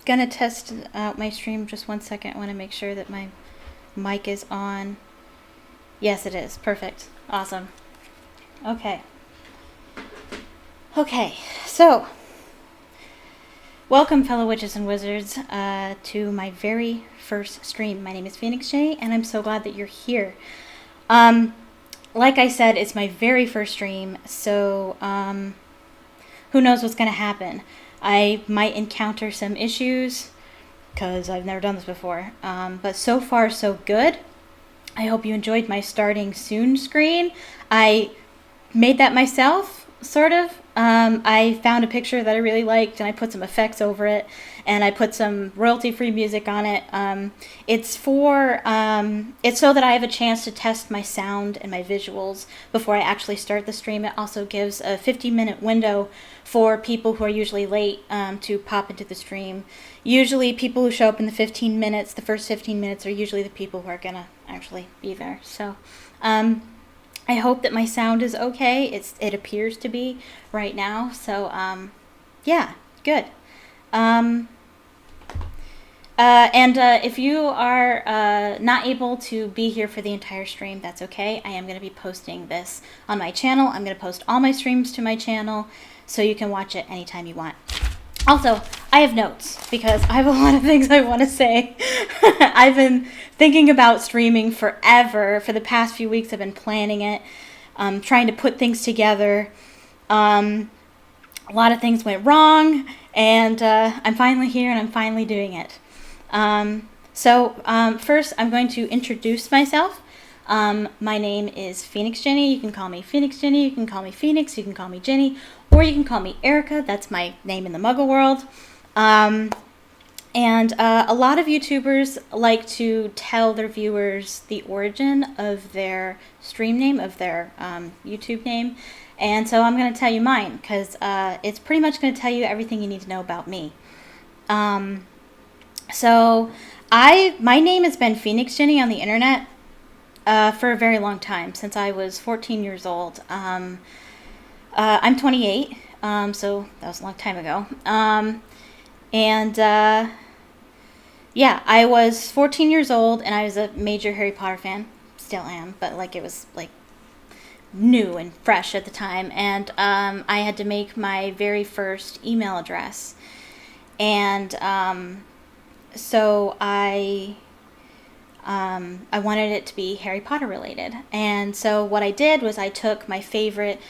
gonna test out my stream. Just 1 second. I want to make sure that my mic is on. Yes, it is. Perfect. Awesome. Okay. Okay, so welcome, fellow witches and wizards, to my very first stream. My name is Phoenix Jenny, and I'm so glad that you're here. Like I said, it's my very first stream, so who knows what's going to happen. I might encounter some issues, because I've never done this before, but so far so good. I hope you enjoyed my starting soon screen. I made that myself, sort of. I found a picture that I really liked, and I put some effects over it, and I put some royalty-free music on it. It's so that I have a chance to test my sound and my visuals before I actually start the stream. It also gives a 50-minute window for people who are usually late to pop into the stream. Usually people who show up in the first 15 minutes are usually the people who are going to actually be there. So I hope that my sound is okay. It appears to be right now. So, yeah, good. And if you are not able to be here for the entire stream, that's okay. I am going to be posting this on my channel. I'm going to post all my streams to my channel, so you can watch it anytime you want. Also, I have notes because I have a lot of things I want to say. I've been thinking about streaming forever. For the past few weeks, I've been planning it, trying to put things together. A lot of things went wrong, and I'm finally here, and I'm finally doing it. First, I'm going to introduce myself. My name is Phoenix Jenny. You can call me Phoenix Jenny. You can call me Phoenix. You can call me Jenny. Or you can call me Erica. That's my name in the Muggle world. A lot of YouTubers like to tell their viewers the origin of their stream name, of their YouTube name. And so I'm going to tell you mine, because it's pretty much going to tell you everything you need to know about me. My name has been Phoenix Jenny on the internet for a very long time, since I was 14 years old. I'm 28, so that was a long time ago. I was 14 years old, and I was a major Harry Potter fan. Still am, but it was new and fresh at the time. And I had to make my very first email address, and so I wanted it to be Harry Potter related. And so what I did was I took my favorite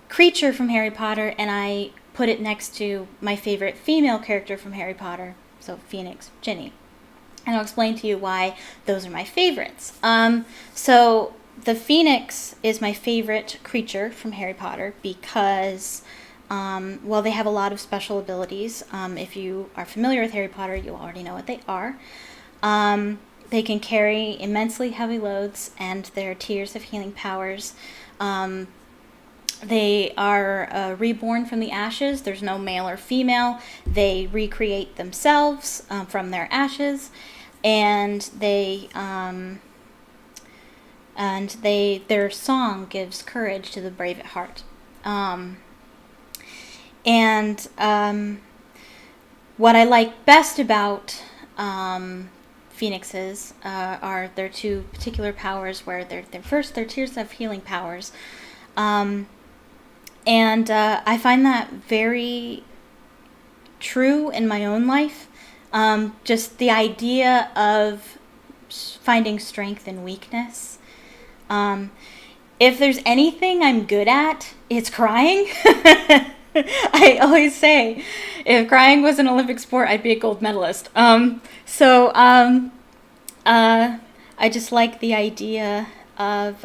creature from Harry Potter and I put it next to my favorite female character from Harry Potter, so Phoenix Jenny. And I'll explain to you why those are my favorites. So the Phoenix is my favorite creature from Harry Potter because, they have a lot of special abilities. If you are familiar with Harry Potter, you already know what they are. They can carry immensely heavy loads, and their tears have healing powers. They are reborn from the ashes. There's no male or female. They recreate themselves from their ashes, and their song gives courage to the brave at heart. What I like best about Phoenixes are their two particular powers, where their tears have healing powers. I find that very true in my own life. Just the idea of finding strength in weakness. If there's anything I'm good at, it's crying. I always say, if crying was an Olympic sport, I'd be a gold medalist. I just like the idea of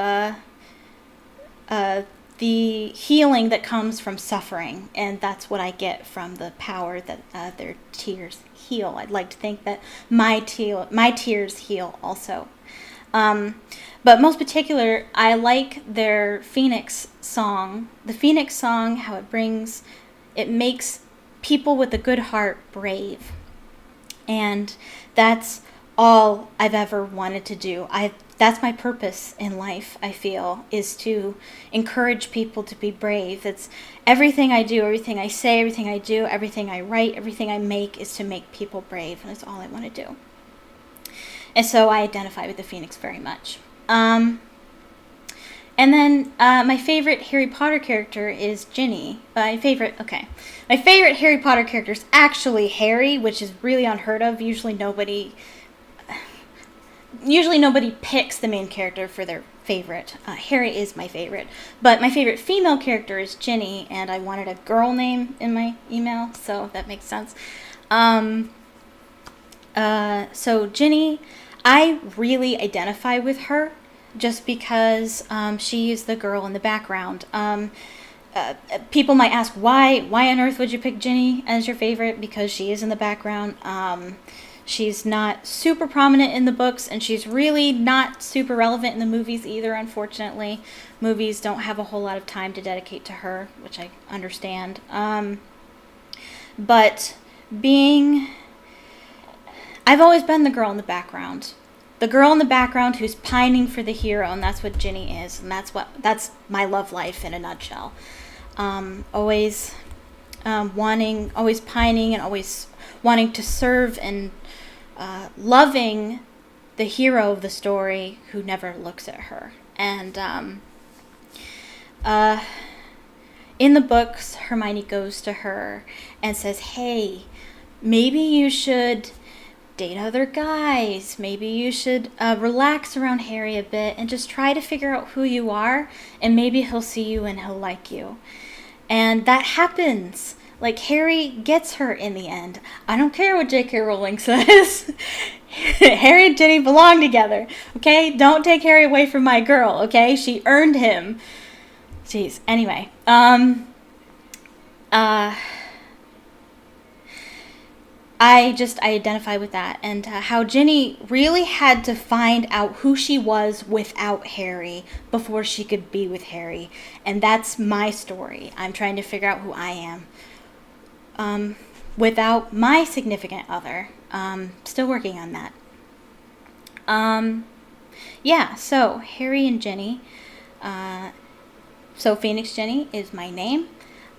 the healing that comes from suffering, and that's what I get from the power that their tears heal. I'd like to think that my tears heal also. But most particular, I like their Phoenix song. The Phoenix song, how it makes people with a good heart brave. And that's all I've ever wanted to do. that's my purpose in life, I feel, is to encourage people to be brave. It's everything I do, everything I say, everything I do, everything I write, everything I make is to make people brave, and it's all I want to do. And so I identify with the Phoenix very much. And then my favorite Harry Potter character is Ginny. My favorite Harry Potter character is actually Harry, which is really unheard of. Usually nobody picks the main character for their favorite. Harry is my favorite. But my favorite female character is Ginny, and I wanted a girl name in my email, so that makes sense. So Ginny, I really identify with her just because she is the girl in the background. People might ask, why on earth would you pick Ginny as your favorite? Because she is in the background. She's not super prominent in the books, and she's really not super relevant in the movies either, unfortunately. Movies don't have a whole lot of time to dedicate to her, which I understand. But I've always been the girl in the background. The girl in the background who's pining for the hero, and that's what Ginny is, and that's my love life in a nutshell. Always pining and always wanting to serve and loving the hero of the story who never looks at her. And in the books, Hermione goes to her and says, hey, maybe you should date other guys. Maybe you should relax around Harry a bit and just try to figure out who you are, and maybe he'll see you and he'll like you. And that happens. Like, Harry gets her in the end. I don't care what J.K. Rowling says. Harry and Ginny belong together, okay? Don't take Harry away from my girl, okay? She earned him. Jeez. Anyway, I identify with that, and how Ginny really had to find out who she was without Harry before she could be with Harry. And that's my story. I'm trying to figure out who I am without my significant other. Still working on that. So Harry and Ginny. So Phoenix Ginny is my name.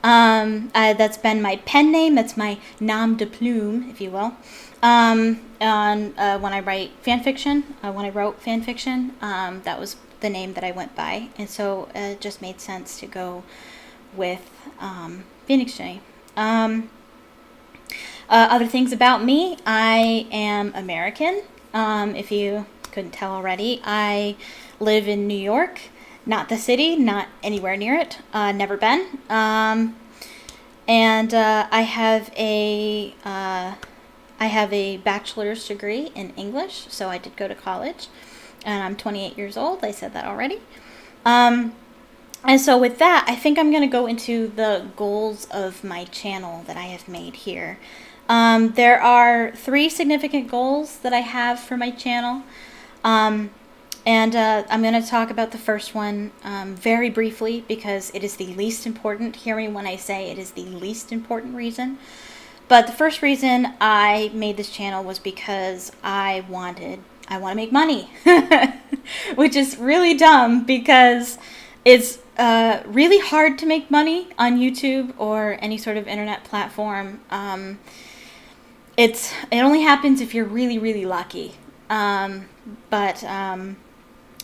That's been my pen name. That's my nom de plume, if you will. When I write fan fiction, when I wrote fan fiction, that was the name that I went by, and so it just made sense to go with Phoenix Ginny. Other things about me: I am American. If you couldn't tell already, I live in New York. Not the city, not anywhere near it. Never been. And I have a bachelor's degree in English, so I did go to college. And I'm 28 years old. I said that already. And so with that, I think I'm going to go into the goals of my channel that I have made here. There are 3 significant goals that I have for my channel. And I'm going to talk about the first one very briefly because it is the least important. Hear me when I say it is the least important reason. But the first reason I made this channel was because I want to make money, which is really dumb because it's really hard to make money on YouTube or any sort of internet platform. It only happens if you're really, really lucky. But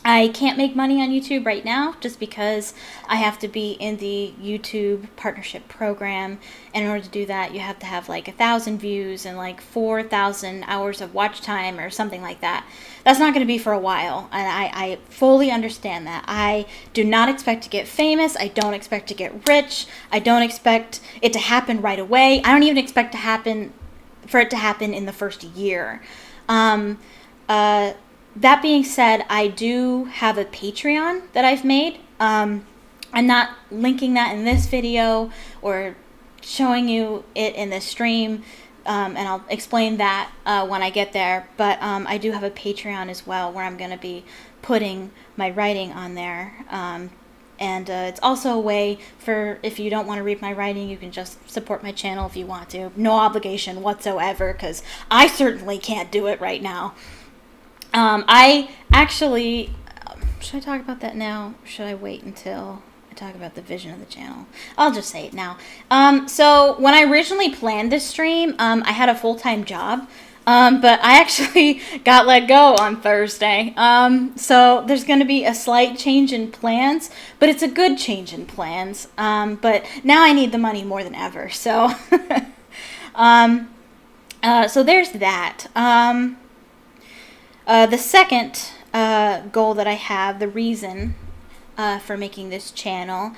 I can't make money on YouTube right now just because I have to be in the YouTube partnership program. And in order to do that, you have to have like 1,000 views and like 4,000 hours of watch time or something like that. That's not going to be for a while. And I fully understand that. I do not expect to get famous. I don't expect to get rich. I don't expect it to happen right away. I don't even expect for it to happen in the first year. That being said, I do have a Patreon that I've made. I'm not linking that in this video or showing you it in this stream, and I'll explain that when I get there. But I do have a Patreon as well where I'm going to be putting my writing on there. And it's also a way for, if you don't want to read my writing, you can just support my channel if you want to. No obligation whatsoever, because I certainly can't do it right now. I actually, should I talk about that now? Or should I wait until I talk about the vision of the channel? I'll just say it now. So when I originally planned this stream, I had a full-time job. But I actually got let go on Thursday. So there's going to be a slight change in plans, but it's a good change in plans. But now I need the money more than ever. So, so there's that. The second goal that I have, the reason for making this channel,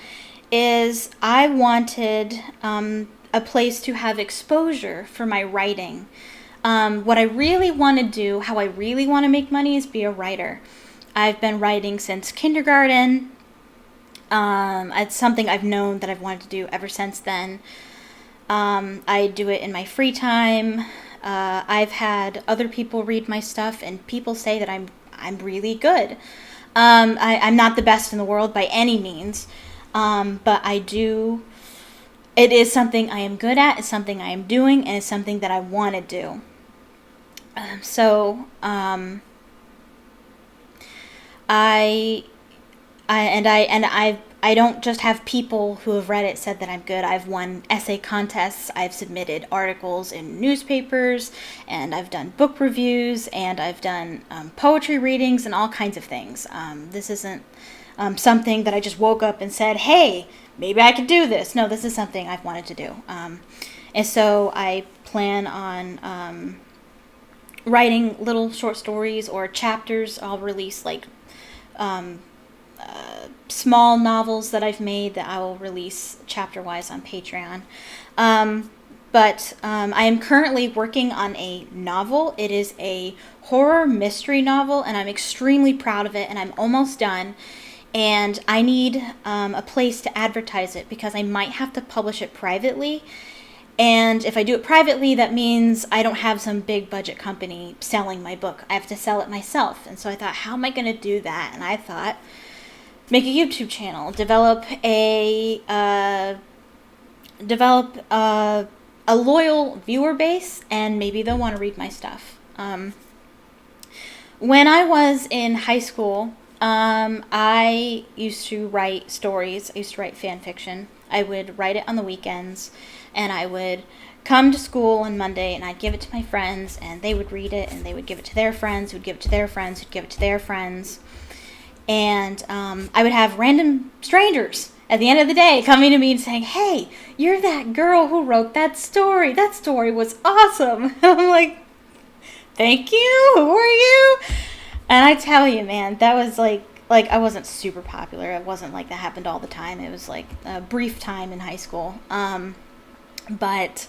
is I wanted a place to have exposure for my writing. What I really want to do, how I really want to make money, is be a writer. I've been writing since kindergarten. It's something I've known that I've wanted to do ever since then. I do it in my free time. I've had other people read my stuff, and people say that I'm really good. I'm not the best in the world by any means, but I do. It is something I am good at. It's something I am doing, and it's something that I want to do. I don't just have people who have read it said that I'm good. I've won essay contests, I've submitted articles in newspapers, and I've done book reviews, and I've done poetry readings and all kinds of things. This isn't something that I just woke up and said, hey, maybe I could do this. No, this is something I've wanted to do. And so I plan on writing little short stories or chapters. I'll release like small novels that I've made that I will release chapter-wise on Patreon. But I am currently working on a novel. It is a horror mystery novel, and I'm extremely proud of it, and I'm almost done. And I need a place to advertise it because I might have to publish it privately. And if I do it privately, that means I don't have some big budget company selling my book. I have to sell it myself. And so I thought, how am I going to do that? And I thought, make a YouTube channel, develop a loyal viewer base, and maybe they'll want to read my stuff. When I was in high school, I used to write stories. I used to write fan fiction. I would write it on the weekends, and I would come to school on Monday, and I'd give it to my friends, and they would read it, and they would give it to their friends, who'd give it to their friends, who'd give it to their friends. And I would have random strangers at the end of the day coming to me and saying, hey, you're that girl who wrote that story. That story was awesome. And I'm like, thank you. Who are you? And I tell you, man, that was like I wasn't super popular. It wasn't like that happened all the time. It was like a brief time in high school. But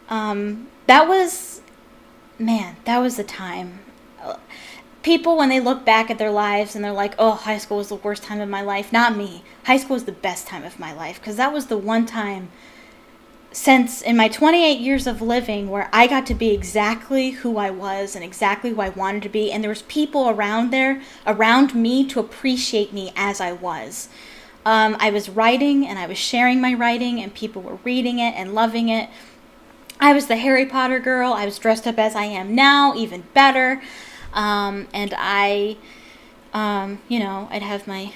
that was the time. People, when they look back at their lives and they're like, oh, high school was the worst time of my life. Not me. High school was the best time of my life, because that was the one time since in my 28 years of living where I got to be exactly who I was and exactly who I wanted to be. And there was people around me to appreciate me as I was. I was writing, and I was sharing my writing, and people were reading it and loving it. I was the Harry Potter girl. I was dressed up as I am now, even better. And I'd have my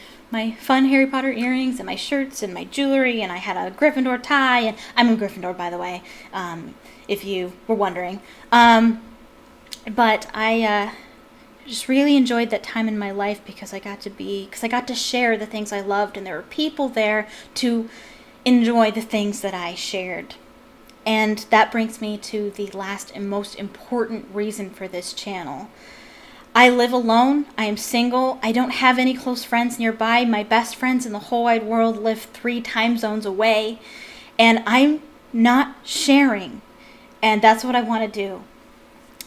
fun Harry Potter earrings and my shirts and my jewelry, and I had a Gryffindor tie, and I'm a Gryffindor, by the way, if you were wondering. But I just really enjoyed that time in my life because I got to share the things I loved, and there were people there to enjoy the things that I shared. And that brings me to the last and most important reason for this channel. I live alone. I am single. I don't have any close friends nearby. My best friends in the whole wide world live 3 time zones away. And I'm not sharing. And that's what I want to do.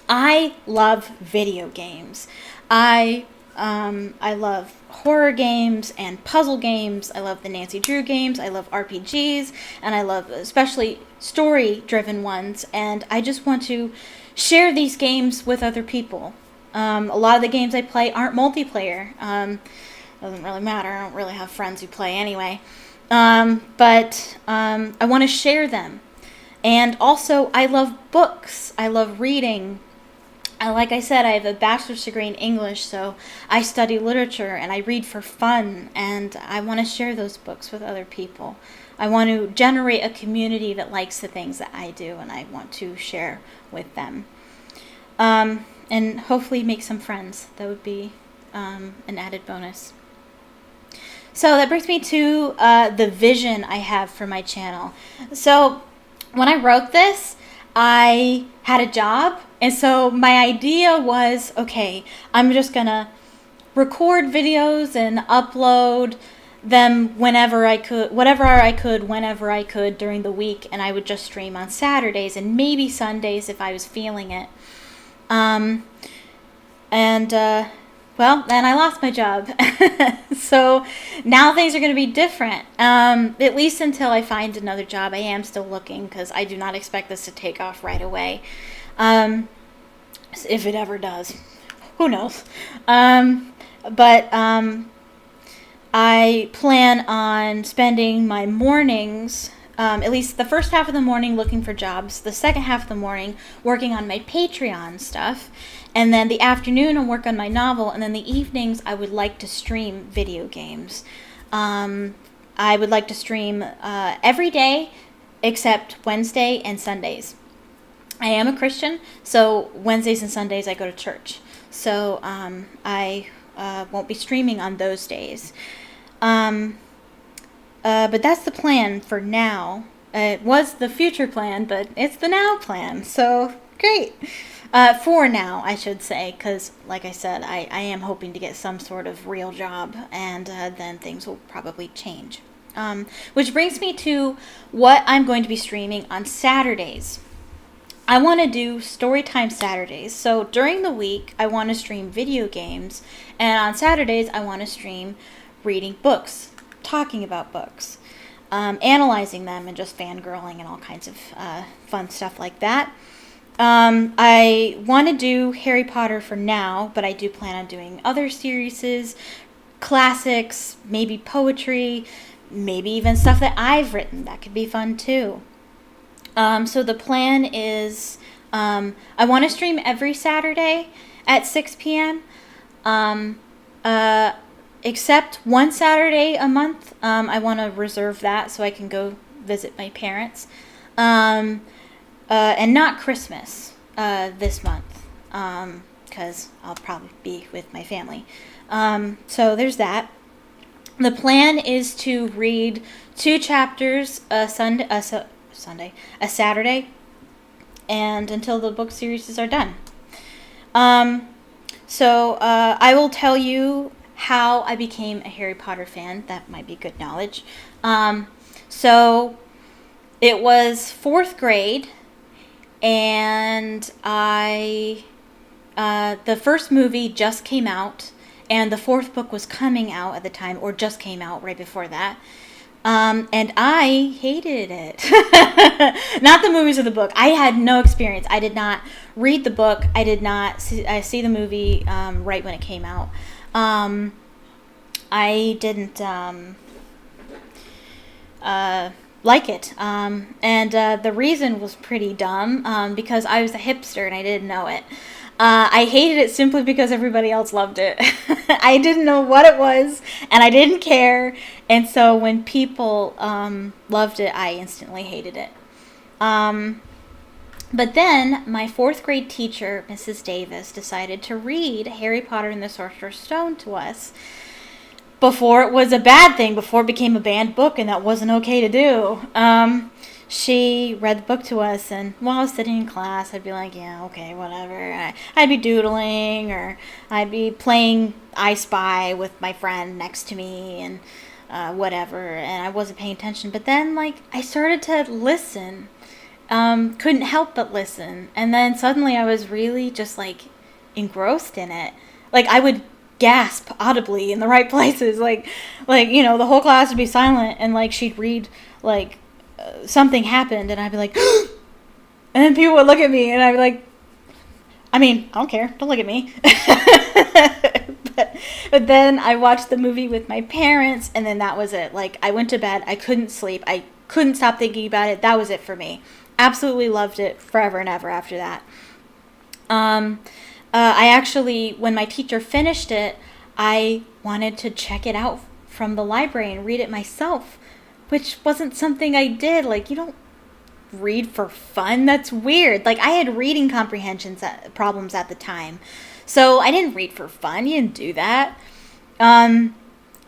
I love video games. I love horror games and puzzle games. I love the Nancy Drew games. I love RPGs. And I love especially story-driven ones. And I just want to share these games with other people. A lot of the games I play aren't multiplayer. Doesn't really matter. I don't really have friends who play anyway. But I want to share them. And also, I love books. I love reading. like I said, I have a bachelor's degree in English, so I study literature and I read for fun, and I want to share those books with other people. I want to generate a community that likes the things that I do, and I want to share with them. And hopefully make some friends. That would be an added bonus. So that brings me to the vision I have for my channel. So when I wrote this, I had a job, and so my idea was, okay, I'm just gonna record videos and upload them whenever I could, whenever I could during the week, and I would just stream on Saturdays and maybe Sundays if I was feeling it. Well, then I lost my job. So now things are going to be different, at least until I find another job. I am still looking because I do not expect this to take off right away. If it ever does. Who knows? But I plan on spending my mornings, at least the first half of the morning, looking for jobs, the second half of the morning working on my Patreon stuff, and then the afternoon I'll work on my novel, and then the evenings I would like to stream video games. I would like to stream every day except Wednesday and Sundays. I am a Christian, so Wednesdays and Sundays I go to church. So I won't be streaming on those days. But that's the plan for now. It was the future plan, but it's the now plan. So great. For now, I should say, because like I said, I am hoping to get some sort of real job, and then things will probably change. Which brings me to what I'm going to be streaming on Saturdays. I want to do Storytime Saturdays. So during the week, I want to stream video games, and on Saturdays, I want to stream reading books, talking about books, analyzing them, and just fangirling and all kinds of fun stuff like that. I want to do Harry Potter for now, but I do plan on doing other series, classics, maybe poetry, maybe even stuff that I've written. That could be fun too. So the plan is I want to stream every Saturday at 6 p.m. Except one Saturday a month. I want to reserve that so I can go visit my parents. And not Christmas this month, because I'll probably be with my family. So there's that. The plan is to read 2 chapters a Saturday, and until the book series are done. So I will tell you how I became a Harry Potter fan. That might be good knowledge. So it was 4th grade. And the first movie just came out, and the 4th book was coming out at the time, or just came out right before that. And I hated it. Not the movies or the book. I had no experience. I did not read the book. I did not see the movie right when it came out. I didn't like it. And the reason was pretty dumb, because I was a hipster and I didn't know it. I hated it simply because everybody else loved it. I didn't know what it was, and I didn't care. And so when people loved it, I instantly hated it. But then my 4th grade teacher, Mrs. Davis, decided to read Harry Potter and the Sorcerer's Stone to us before it was a bad thing, before it became a banned book, and that wasn't okay to do. She read the book to us, and while I was sitting in class, I'd be like, yeah, okay, whatever. I'd be doodling, or I'd be playing I Spy with my friend next to me, and whatever, and I wasn't paying attention. But then, I started to listen. Couldn't help but listen. And then suddenly I was really just, engrossed in it. I would gasp audibly in the right places. The whole class would be silent, and, she'd read, something happened, and I'd be like, and then people would look at me, and I'd be like, I don't care, don't look at me. but then I watched the movie with my parents, and then that was it. I went to bed, I couldn't sleep, I couldn't stop thinking about it. That was it for me. Absolutely loved it forever and ever after that. I actually, when my teacher finished it, I wanted to check it out from the library and read it myself, which wasn't something I did. Like, you don't read for fun. That's weird. Like, I had reading comprehension problems at the time, so I didn't read for fun. You didn't do that.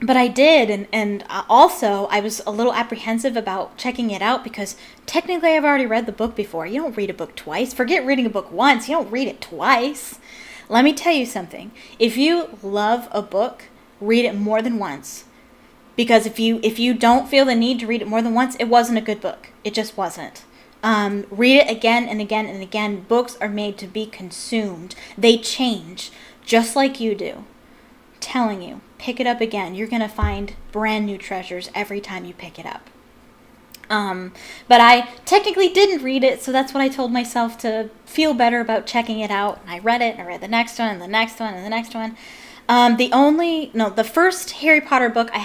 But I did, and also I was a little apprehensive about checking it out because technically I've already read the book before. You don't read a book twice. Forget reading a book once. You don't read it twice. Let me tell you something. If you love a book, read it more than once. Because if you don't feel the need to read it more than once, it wasn't a good book. It just wasn't. Read it again and again and again. Books are made to be consumed. They change, just like you do. Telling you, pick it up again. You're going to find brand new treasures every time you pick it up. But I technically didn't read it, so that's what I told myself to feel better about checking it out. And I read it, and I read the next one, and the next one, and the next one. The first Harry Potter book I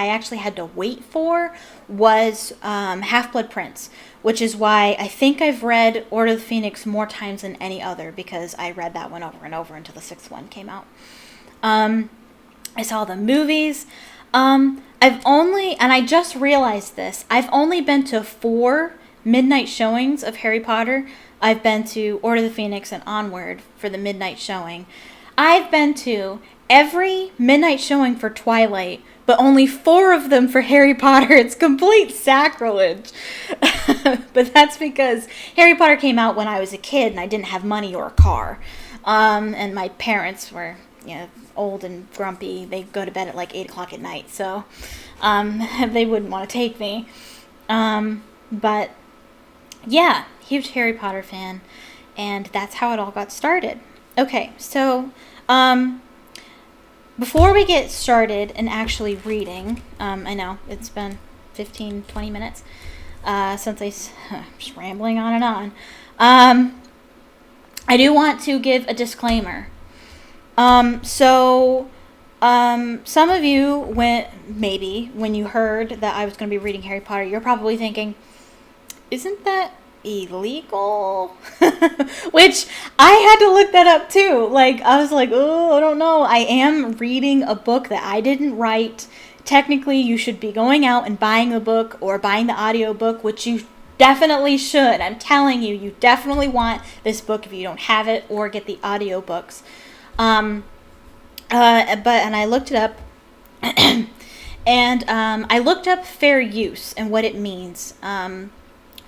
actually had to wait for was Half-Blood Prince, which is why I think I've read Order of the Phoenix more times than any other, because I read that one over and over until the sixth one came out. I saw the movies. And I just realized this, I've only been to 4 midnight showings of Harry Potter. I've been to Order of the Phoenix and Onward for the midnight showing. I've been to every midnight showing for Twilight, but only 4 of them for Harry Potter. It's complete sacrilege. But that's because Harry Potter came out when I was a kid and I didn't have money or a car. And my parents were, old and grumpy. They go to bed at like 8 o'clock at night, so they wouldn't want to take me. But yeah, huge Harry Potter fan, and that's how it all got started. Okay, so before we get started and actually reading, I know it's been 15-20 minutes since I'm just rambling on and on. I do want to give a disclaimer. Some of you, when you heard that I was going to be reading Harry Potter, you're probably thinking, isn't that illegal? Which I had to look that up too. Like, I was like, oh, I don't know. I am reading a book that I didn't write. Technically, you should be going out and buying the book or buying the audiobook, which you definitely should. I'm telling you, you definitely want this book if you don't have it, or get the audiobooks. And I looked it up, and I looked up fair use and what it means,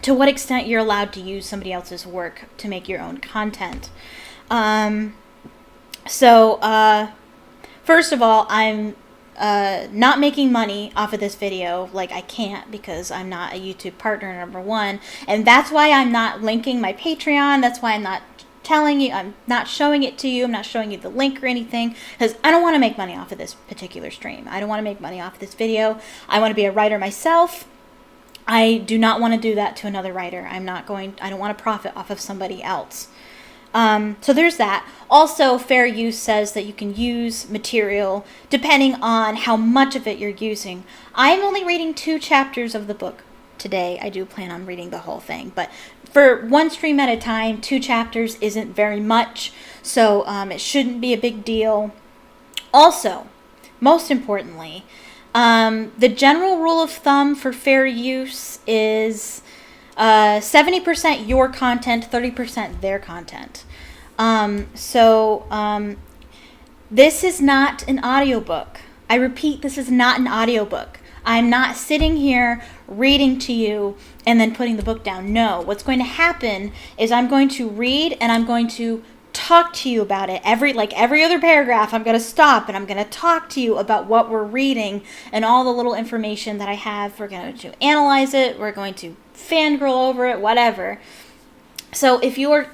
to what extent you're allowed to use somebody else's work to make your own content. First of all, I'm not making money off of this video. Like, I can't, because I'm not a YouTube partner, number one, and that's why I'm not linking my Patreon. That's why I'm not telling you, I'm not showing it to you, I'm not showing you the link or anything, because I don't want to make money off of this particular stream. I don't want to make money off of this video. I want to be a writer myself. I do not want to do that to another writer. I don't want to profit off of somebody else. So there's that. Also, fair use says that you can use material depending on how much of it you're using. I'm only reading 2 chapters of the book today. I do plan on reading the whole thing, but for one stream at a time, 2 chapters isn't very much, so it shouldn't be a big deal. Also, most importantly, the general rule of thumb for fair use is 70% your content, 30% their content. This is not an audiobook. I repeat, this is not an audiobook. I'm not sitting here reading to you and then putting the book down. No, what's going to happen is I'm going to read and I'm going to talk to you about it. Every other paragraph, I'm going to stop and I'm going to talk to you about what we're reading and all the little information that I have. We're going to analyze it. We're going to fangirl over it, whatever. So if you're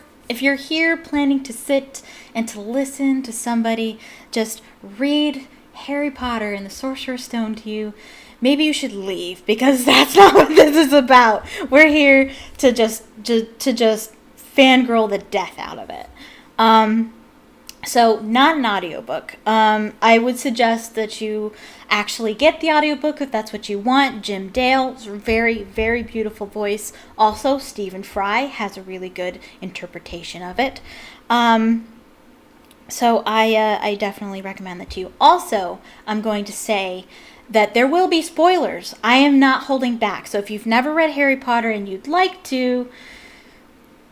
here planning to sit and to listen to somebody just read Harry Potter and the Sorcerer's Stone to you, maybe you should leave, because that's not what this is about. We're here to just fangirl the death out of it. So not an audiobook. I would suggest that you actually get the audiobook if that's what you want. Jim Dale's very, very beautiful voice. Also, Stephen Fry has a really good interpretation of it. So I definitely recommend that to you. Also, I'm going to say that there will be spoilers. I am not holding back. So if you've never read Harry Potter and you'd like to,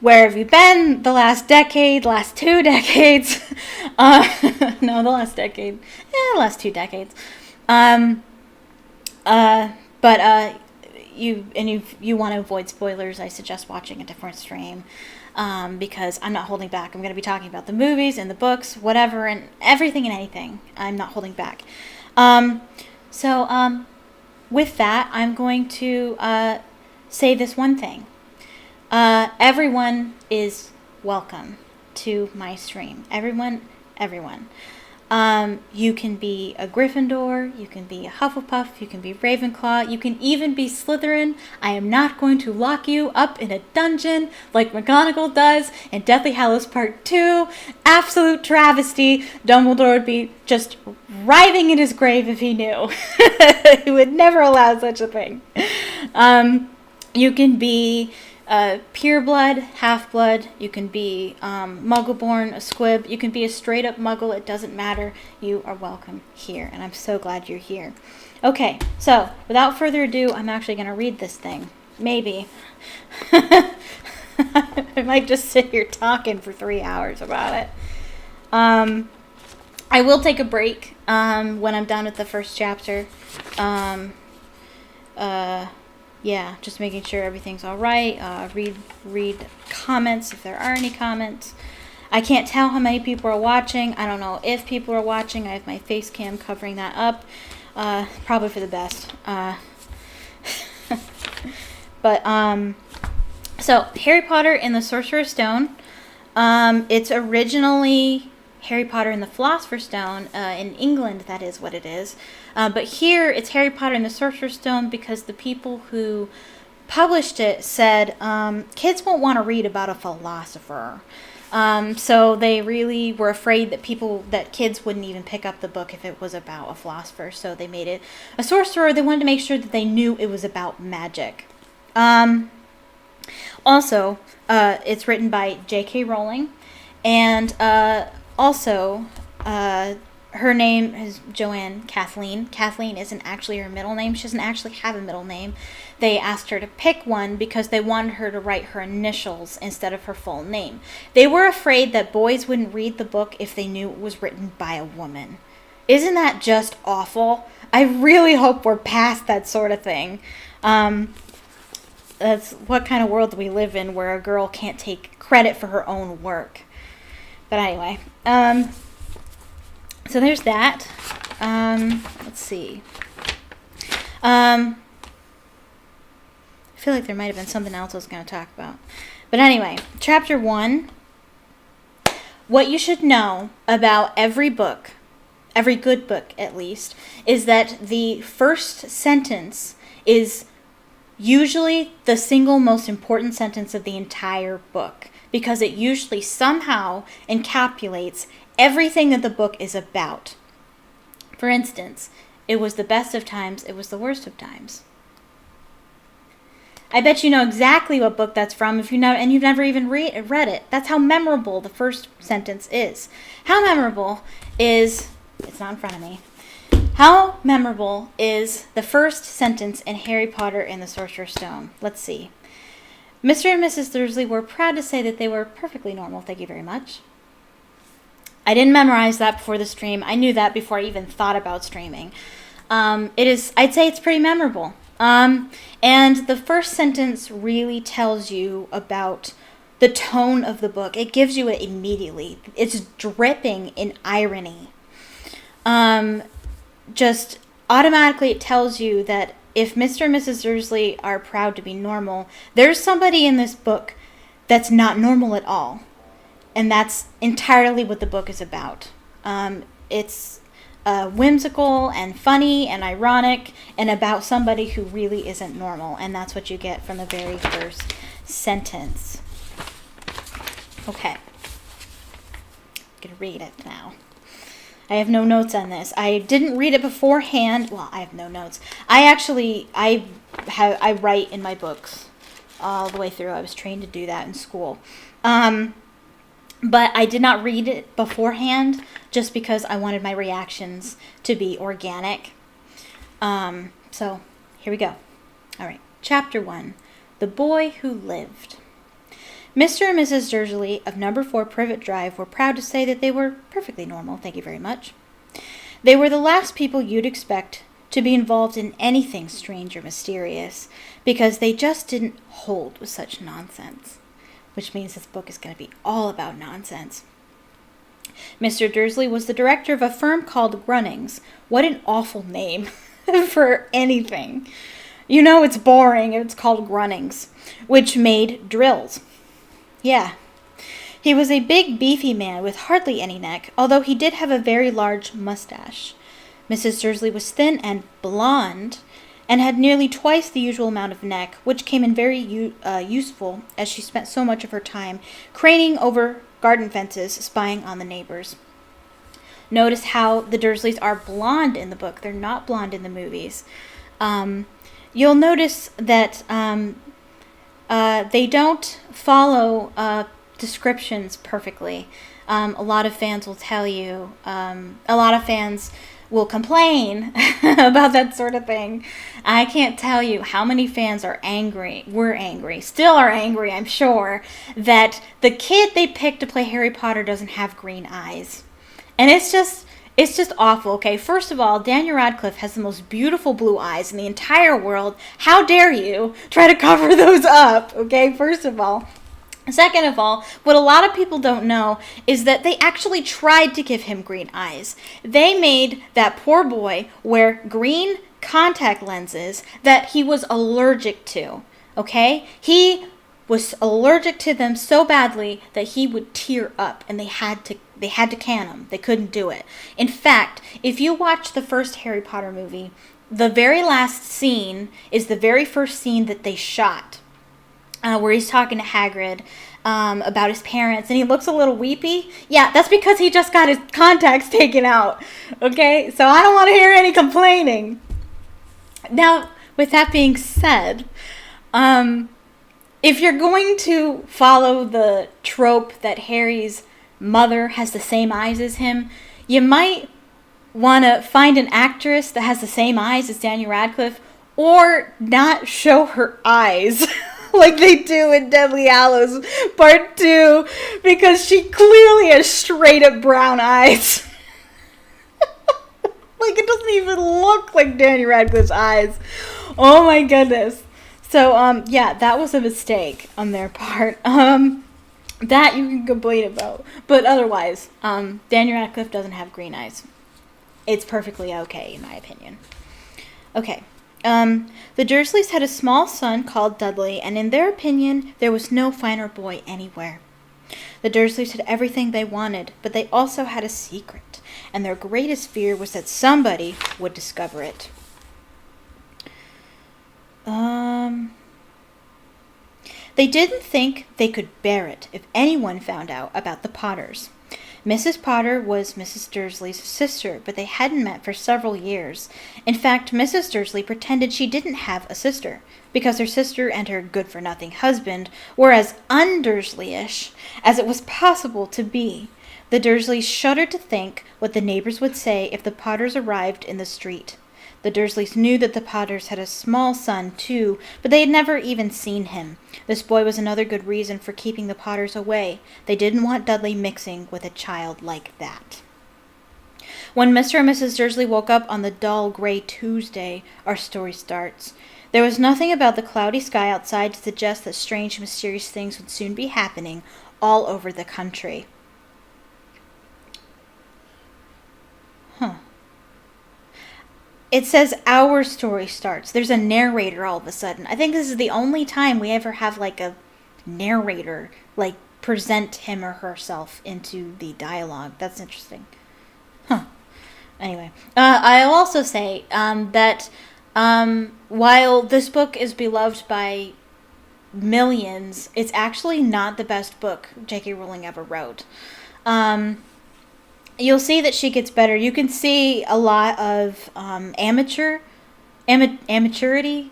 where have you been the last decade, last 2 decades? No, the last decade. The last 2 decades. But you want to avoid spoilers, I suggest watching a different stream. Because I'm not holding back. I'm going to be talking about the movies and the books, whatever, and everything and anything. I'm not holding back. So with that, I'm going to say this one thing. Everyone is welcome to my stream. Everyone. You can be a Gryffindor, you can be a Hufflepuff, you can be Ravenclaw, you can even be Slytherin. I am not going to lock you up in a dungeon like McGonagall does in Deathly Hallows Part 2. Absolute travesty. Dumbledore would be just writhing in his grave if he knew. He would never allow such a thing. You can be pureblood, half-blood, you can be muggle-born, a squib, you can be a straight-up muggle, it doesn't matter, you are welcome here, and I'm so glad you're here. Okay, so, without further ado, I'm actually going to read this thing. Maybe. I might just sit here talking for 3 hours about it. I will take a break when I'm done with the first chapter. Yeah, just making sure everything's all right. Read comments if there are any comments. I can't tell how many people are watching. I don't know if people are watching. I have my face cam covering that up. Probably for the best. But so Harry Potter and the Sorcerer's Stone. It's originally Harry Potter and the Philosopher's Stone. In England, that is what it is. But here, it's Harry Potter and the Sorcerer's Stone because the people who published it said kids won't want to read about a philosopher. So they really were afraid that kids wouldn't even pick up the book if it was about a philosopher. So they made it a sorcerer. They wanted to make sure that they knew it was about magic. Also, it's written by J.K. Rowling. And also, her name is Joanne Kathleen. Kathleen isn't actually her middle name. She doesn't actually have a middle name. They asked her to pick one because they wanted her to write her initials instead of her full name. They were afraid that boys wouldn't read the book if they knew it was written by a woman. Isn't that just awful? I really hope we're past that sort of thing. That's what kind of world do we live in where a girl can't take credit for her own work. But anyway, so there's that. Let's see. I feel like there might have been something else I was going to talk about. But anyway, chapter 1. What you should know about every book, every good book at least, is that the first sentence is usually the single most important sentence of the entire book, because it usually somehow encapsulates everything that the book is about. For instance, it was the best of times, it was the worst of times. I bet you know exactly what book that's from if you know, and you've never even read it. That's how memorable the first sentence is. How memorable is, it's not in front of me, how memorable is the first sentence in Harry Potter and the Sorcerer's Stone? Let's see. Mr. and Mrs. Dursley were proud to say that they were perfectly normal. Thank you very much. I didn't memorize that before the stream. I knew that before I even thought about streaming. I'd say it's pretty memorable. And the first sentence really tells you about the tone of the book. It gives you it immediately. It's dripping in irony. Just automatically it tells you that if Mr. and Mrs. Dursley are proud to be normal, there's somebody in this book that's not normal at all. And that's entirely what the book is about. It's whimsical and funny and ironic and about somebody who really isn't normal. And that's what you get from the very first sentence. Okay. I'm going to read it now. I have no notes on this. I didn't read it beforehand. Well, I have no notes. I write in my books all the way through. I was trained to do that in school. But I did not read it beforehand just because I wanted my reactions to be organic. So here we go. All right. Chapter 1. The Boy Who Lived. Mr. and Mrs. Dursley of number 4 Privet Drive were proud to say that they were perfectly normal. Thank you very much. They were the last people you'd expect to be involved in anything strange or mysterious because they just didn't hold with such nonsense. Which means this book is going to be all about nonsense. Mr. Dursley was the director of a firm called Grunnings. What an awful name for anything. You know it's boring. It's called Grunnings, which made drills. Yeah. He was a big, beefy man with hardly any neck, although he did have a very large mustache. Mrs. Dursley was thin and blonde, and had nearly twice the usual amount of neck, which came in very useful as she spent so much of her time craning over garden fences, spying on the neighbors. Notice how the Dursleys are blonde in the book. They're not blonde in the movies. You'll notice that they don't follow descriptions perfectly. A lot of fans will tell you, a lot of fans will complain about that sort of thing. I can't tell you how many fans were angry, still are angry, I'm sure, that the kid they picked to play Harry Potter doesn't have green eyes. And it's just awful, okay? First of all, Daniel Radcliffe has the most beautiful blue eyes in the entire world. How dare you try to cover those up, okay? First of all. Second of all, what a lot of people don't know is that they actually tried to give him green eyes. They made that poor boy wear green contact lenses that he was allergic to, okay? He was allergic to them so badly that he would tear up, and they had to can him. They couldn't do it. In fact, if you watch the first Harry Potter movie, the very last scene is the very first scene that they shot. Where he's talking to Hagrid about his parents, and he looks a little weepy. Yeah, that's because he just got his contacts taken out, okay? So I don't want to hear any complaining. Now, with that being said, if you're going to follow the trope that Harry's mother has the same eyes as him, you might want to find an actress that has the same eyes as Daniel Radcliffe, or not show her eyes like they do in Deathly Hallows Part 2, because she clearly has straight up brown eyes. Like, it doesn't even look like Daniel Radcliffe's eyes. Oh my goodness. So, yeah, that was a mistake on their part. That you can complain about. But otherwise, Daniel Radcliffe doesn't have green eyes. It's perfectly okay, in my opinion. Okay. The Dursleys had a small son called Dudley, and in their opinion, there was no finer boy anywhere. The Dursleys had everything they wanted, but they also had a secret, and their greatest fear was that somebody would discover it. They didn't think they could bear it if anyone found out about the Potters. Mrs. Potter was Mrs. Dursley's sister, but they hadn't met for several years. In fact, Mrs. Dursley pretended she didn't have a sister, because her sister and her good-for-nothing husband were as un-Dursley-ish as it was possible to be. The Dursleys shuddered to think what the neighbors would say if the Potters arrived in the street. The Dursleys knew that the Potters had a small son, too, but they had never even seen him. This boy was another good reason for keeping the Potters away. They didn't want Dudley mixing with a child like that. When Mr. and Mrs. Dursley woke up on the dull gray Tuesday, our story starts. There was nothing about the cloudy sky outside to suggest that strange, mysterious things would soon be happening all over the country. It says our story starts. There's a narrator all of a sudden. I think this is the only time we ever have like a narrator like present him or herself into the dialogue. That's interesting. Anyway, I'll also say that while this book is beloved by millions, it's actually not the best book J.K. Rowling ever wrote. You'll see that she gets better. You can see a lot of amateurity,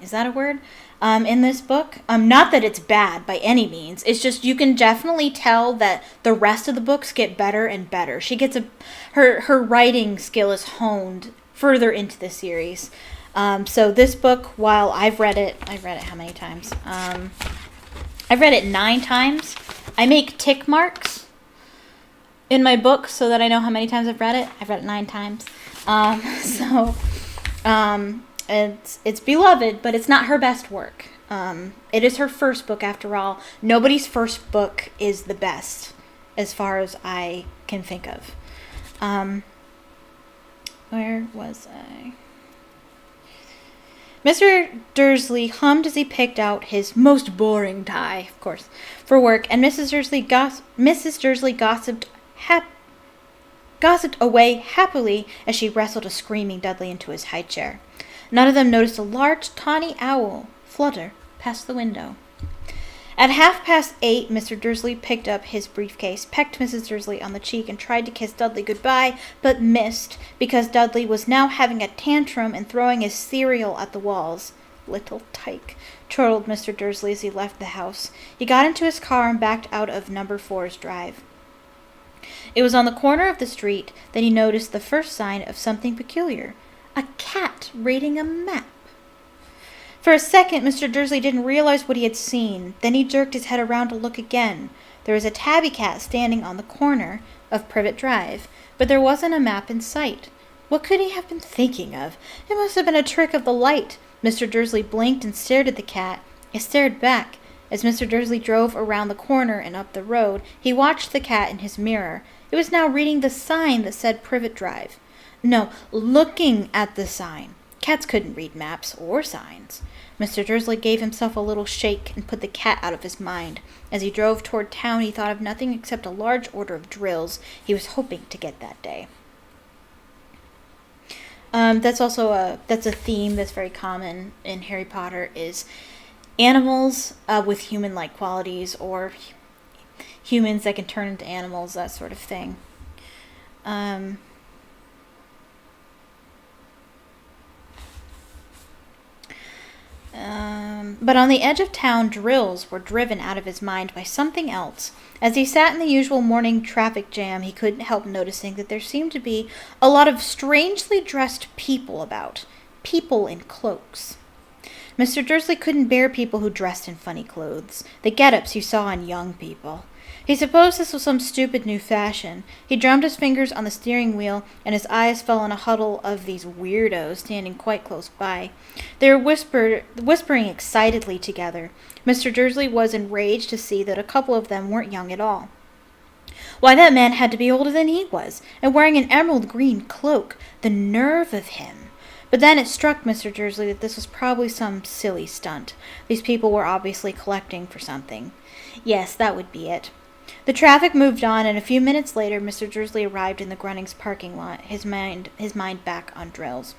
is that a word? in this book. Not that it's bad by any means. It's just you can definitely tell that the rest of the books get better and better. She gets her writing skill is honed further into the series. So this book, while I've read it how many times? I've read it 9 times. I make tick marks in my book so that I know how many times I've read it. I've read it 9 times. It's beloved, but it's not her best work. It is her first book after all. Nobody's first book is the best, as far as I can think of. Where was I? Mr. Dursley hummed as he picked out his most boring tie, of course, for work, and Mrs. Dursley gossiped away happily as she wrestled a screaming Dudley into his high chair. None of them noticed a large tawny owl flutter past the window. At 8:30, Mr. Dursley picked up his briefcase, pecked Mrs. Dursley on the cheek, and tried to kiss Dudley goodbye, but missed, because Dudley was now having a tantrum and throwing his cereal at the walls. Little tyke, chortled Mr. Dursley as he left the house. He got into his car and backed out of No. 4's drive. It was on the corner of the street that he noticed the first sign of something peculiar. A cat reading a map. For a second, Mr. Dursley didn't realize what he had seen. Then he jerked his head around to look again. There was a tabby cat standing on the corner of Privet Drive, but there wasn't a map in sight. What could he have been thinking of? It must have been a trick of the light. Mr. Dursley blinked and stared at the cat. It stared back. As Mr. Dursley drove around the corner and up the road, he watched the cat in his mirror. It was now reading the sign that said Privet Drive. No, looking at the sign. Cats couldn't read maps or signs. Mr. Dursley gave himself a little shake and put the cat out of his mind. As he drove toward town, he thought of nothing except a large order of drills he was hoping to get that day. That's a theme that's very common in Harry Potter, is animals with human-like qualities, or humans that can turn into animals, that sort of thing. But on the edge of town, drills were driven out of his mind by something else. As he sat in the usual morning traffic jam, he couldn't help noticing that there seemed to be a lot of strangely dressed people about. People in cloaks. Mr. Dursley couldn't bear people who dressed in funny clothes, the get-ups you saw in young people. He supposed this was some stupid new fashion. He drummed his fingers on the steering wheel, and his eyes fell on a huddle of these weirdos standing quite close by. They were whispering excitedly together. Mr. Dursley was enraged to see that a couple of them weren't young at all. Why, that man had to be older than he was, and wearing an emerald green cloak. The nerve of him! But then it struck Mr. Dursley that this was probably some silly stunt. These people were obviously collecting for something. Yes, that would be it. The traffic moved on, and a few minutes later Mr. Dursley arrived in the Grunnings parking lot, his mind back on drills.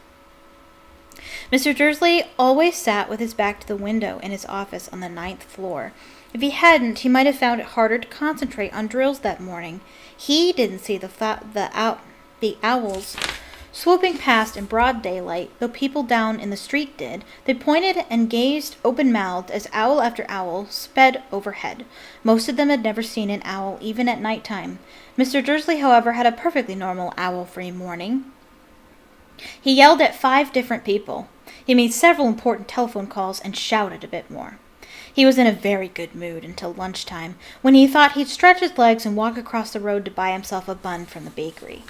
Mr. Dursley always sat with his back to the window in his office on the 9th floor. If he hadn't, he might have found it harder to concentrate on drills that morning. He didn't see the owls swooping past in broad daylight, though people down in the street did. They pointed and gazed open-mouthed as owl after owl sped overhead. Most of them had never seen an owl, even at night time. Mr. Dursley, however, had a perfectly normal owl-free morning. He yelled at 5 different people. He made several important telephone calls and shouted a bit more. He was in a very good mood until lunchtime, when he thought he'd stretch his legs and walk across the road to buy himself a bun from the bakery.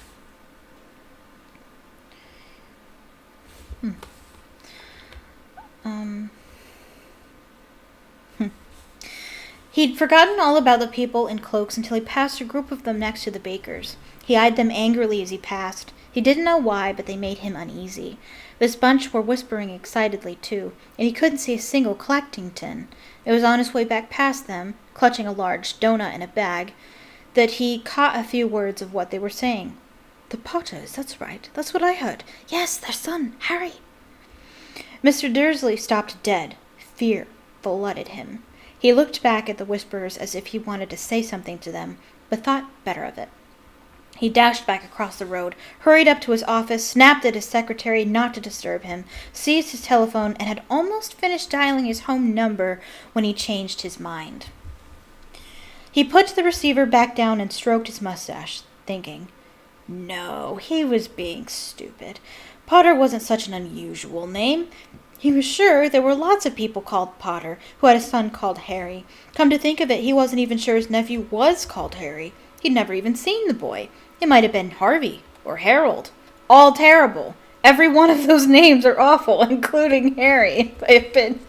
He'd forgotten all about the people in cloaks until he passed a group of them next to the baker's. He eyed them angrily as he passed. He didn't know why, but they made him uneasy. This bunch were whispering excitedly, too, and he couldn't see a single collecting tin. It was on his way back past them, clutching a large doughnut in a bag, that he caught a few words of what they were saying. "The Potters, that's right. That's what I heard. Yes, their son, Harry." Mr. Dursley stopped dead. Fear flooded him. He looked back at the whisperers as if he wanted to say something to them, but thought better of it. He dashed back across the road, hurried up to his office, snapped at his secretary not to disturb him, seized his telephone, and had almost finished dialing his home number when he changed his mind. He put the receiver back down and stroked his mustache, thinking, no, he was being stupid. Potter wasn't such an unusual name. He was sure there were lots of people called Potter who had a son called Harry. Come to think of it, he wasn't even sure his nephew was called Harry. He'd never even seen the boy. It might have been Harvey or Harold. All terrible. Every one of those names are awful, including Harry, I admit.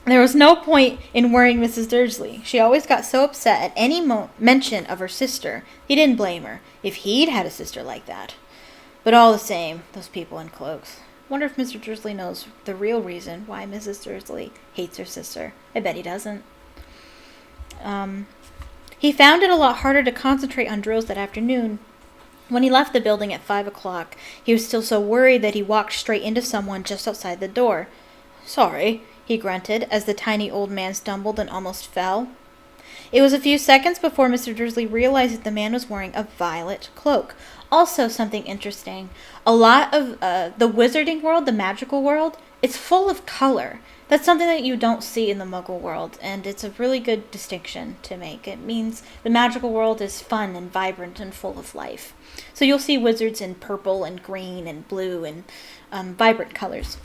There was no point in worrying Mrs. Dursley. She always got so upset at any mention of her sister. He didn't blame her, if he'd had a sister like that. But all the same, those people in cloaks. Wonder if Mr. Dursley knows the real reason why Mrs. Dursley hates her sister. I bet he doesn't. He found it a lot harder to concentrate on drills that afternoon. When he left the building at 5 o'clock, he was still so worried that he walked straight into someone just outside the door. Sorry, he grunted as the tiny old man stumbled and almost fell. It was a few seconds before Mr. Dursley realized that the man was wearing a violet cloak. Also something interesting. A lot of the wizarding world, the magical world, it's full of color. That's something that you don't see in the Muggle world, and it's a really good distinction to make. It means the magical world is fun and vibrant and full of life. So you'll see wizards in purple and green and blue and vibrant colors.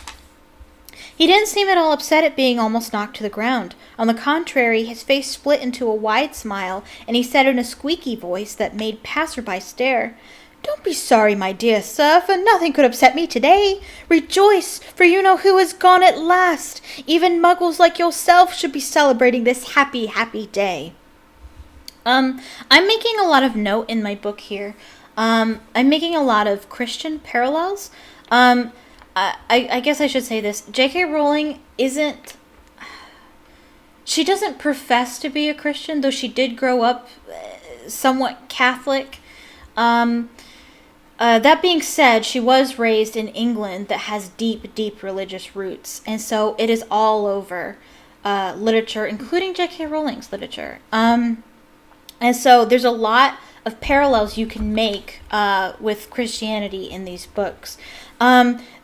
He didn't seem at all upset at being almost knocked to the ground. On the contrary, his face split into a wide smile, and he said in a squeaky voice that made passerby stare, "Don't be sorry, my dear sir, for nothing could upset me today. Rejoice, for you know who is gone at last. Even muggles like yourself should be celebrating this happy, happy day." I'm making a lot of note in my book here. I'm making a lot of Christian parallels. I guess I should say this. J.K. Rowling she doesn't profess to be a Christian, though she did grow up somewhat Catholic. That being said, she was raised in England that has deep, deep religious roots. And so it is all over literature, including J.K. Rowling's literature. And so there's a lot of parallels you can make with Christianity in these books.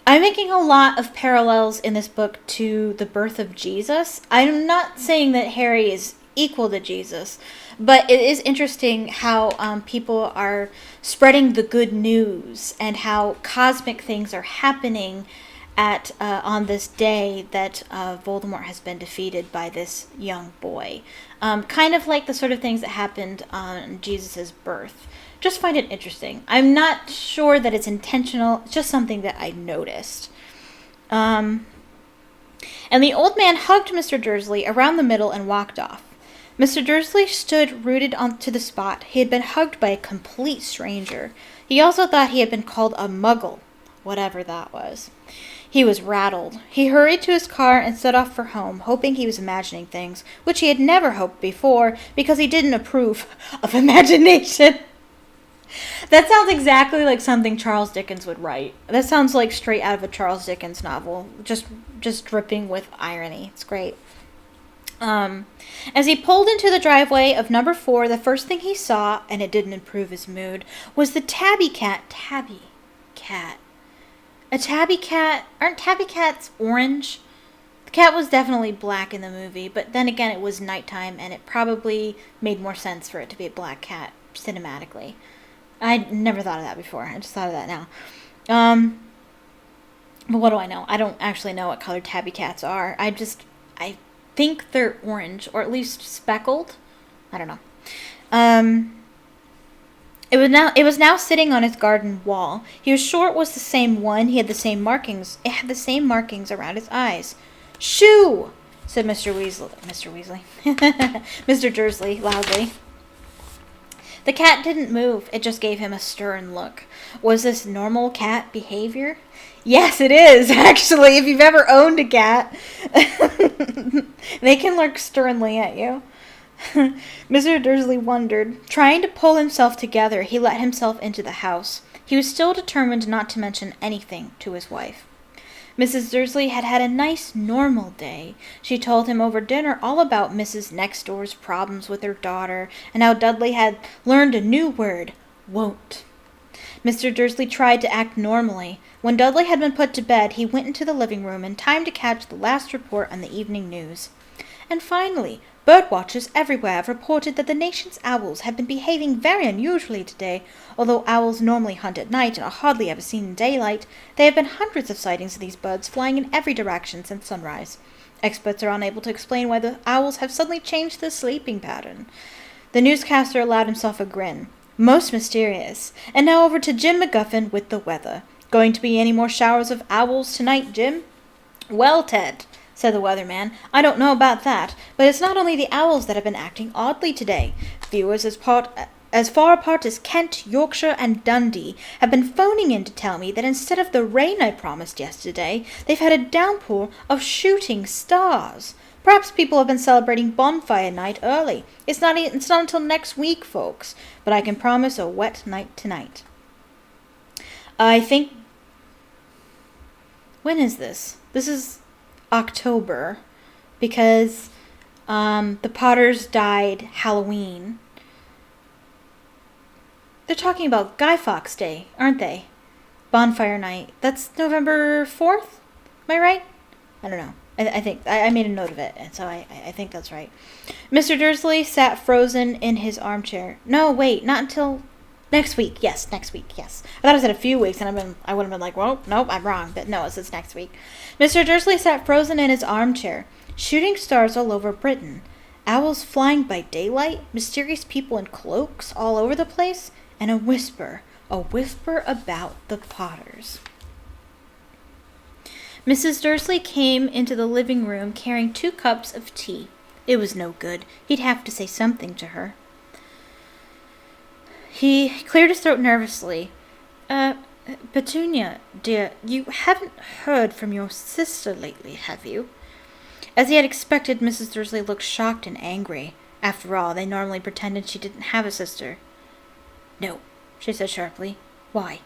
I'm making a lot of parallels in this book to the birth of Jesus. I'm not saying that Harry is equal to Jesus, but it is interesting how people are spreading the good news and how cosmic things are happening at on this day that Voldemort has been defeated by this young boy. Kind of like the sort of things that happened on Jesus' birth. Just find it interesting. I'm not sure that it's intentional. It's just something that I noticed. And the old man hugged Mr. Dursley around the middle and walked off. Mr. Dursley stood rooted onto the spot. He had been hugged by a complete stranger. He also thought he had been called a muggle, whatever that was. He was rattled. He hurried to his car and set off for home, hoping he was imagining things, which he had never hoped before, because he didn't approve of imagination. That sounds exactly like something Charles Dickens would write. That sounds like straight out of a Charles Dickens novel, just dripping with irony. It's great. As he pulled into the driveway of number 4, the first thing he saw, and it didn't improve his mood, was the tabby cat. Tabby cat. A tabby cat? Aren't tabby cats orange? The cat was definitely black in the movie, but then again it was nighttime, and it probably made more sense for it to be a black cat, cinematically. I'd never thought of that before. I just thought of that now. But what do I know? I don't actually know what color tabby cats are. I think they're orange, or at least speckled. I don't know. It was now sitting on his garden wall. He was sure it was the same one. He had the same markings. It had the same markings around his eyes. "Shoo!" said Mr. Dursley loudly. The cat didn't move. It just gave him a stern look. Was this normal cat behavior? Yes, it is, actually, if you've ever owned a cat. They can look sternly at you. Mr. Dursley wondered. Trying to pull himself together, he let himself into the house. He was still determined not to mention anything to his wife. Mrs. Dursley had had a nice, normal day. She told him over dinner all about Mrs. Next Door's problems with her daughter, and how Dudley had learned a new word, won't. Mr. Dursley tried to act normally. When Dudley had been put to bed, he went into the living room in time to catch the last report on the evening news. And finally, bird watchers everywhere have reported that the nation's owls have been behaving very unusually today. Although owls normally hunt at night and are hardly ever seen in daylight, there have been hundreds of sightings of these birds flying in every direction since sunrise. Experts are unable to explain why the owls have suddenly changed their sleeping pattern. The newscaster allowed himself a grin. Most mysterious. And now over to Jim McGuffin with the weather. Going to be any more showers of owls tonight, Jim? Well, Ted, said the weatherman, I don't know about that, but it's not only the owls that have been acting oddly today. Viewers as far apart as Kent, Yorkshire, and Dundee have been phoning in to tell me that instead of the rain I promised yesterday, they've had a downpour of shooting stars. Perhaps people have been celebrating bonfire night early. It's not until next week, folks, but I can promise a wet night tonight. I think... When is this? This is October, because the Potters died Halloween. They're talking about Guy Fawkes Day, aren't they? Bonfire night. That's November 4th? Am I right? I don't know. I think I made a note of it, and so I think that's right. Mr. Dursley sat frozen in his armchair. No, wait, not until next week. Yes, next week. Yes, I thought it said a few weeks, and I would have been like, well, nope, I'm wrong. But no, it says next week. Mr. Dursley sat frozen in his armchair. Shooting stars all over Britain, owls flying by daylight, mysterious people in cloaks all over the place, and a whisper about the Potters. Mrs. Dursley came into the living room carrying 2 cups of tea. It was no good. He'd have to say something to her. He cleared his throat nervously. Petunia, dear, you haven't heard from your sister lately, have you? As he had expected, Mrs. Dursley looked shocked and angry. After all, they normally pretended she didn't have a sister. No, she said sharply. Why?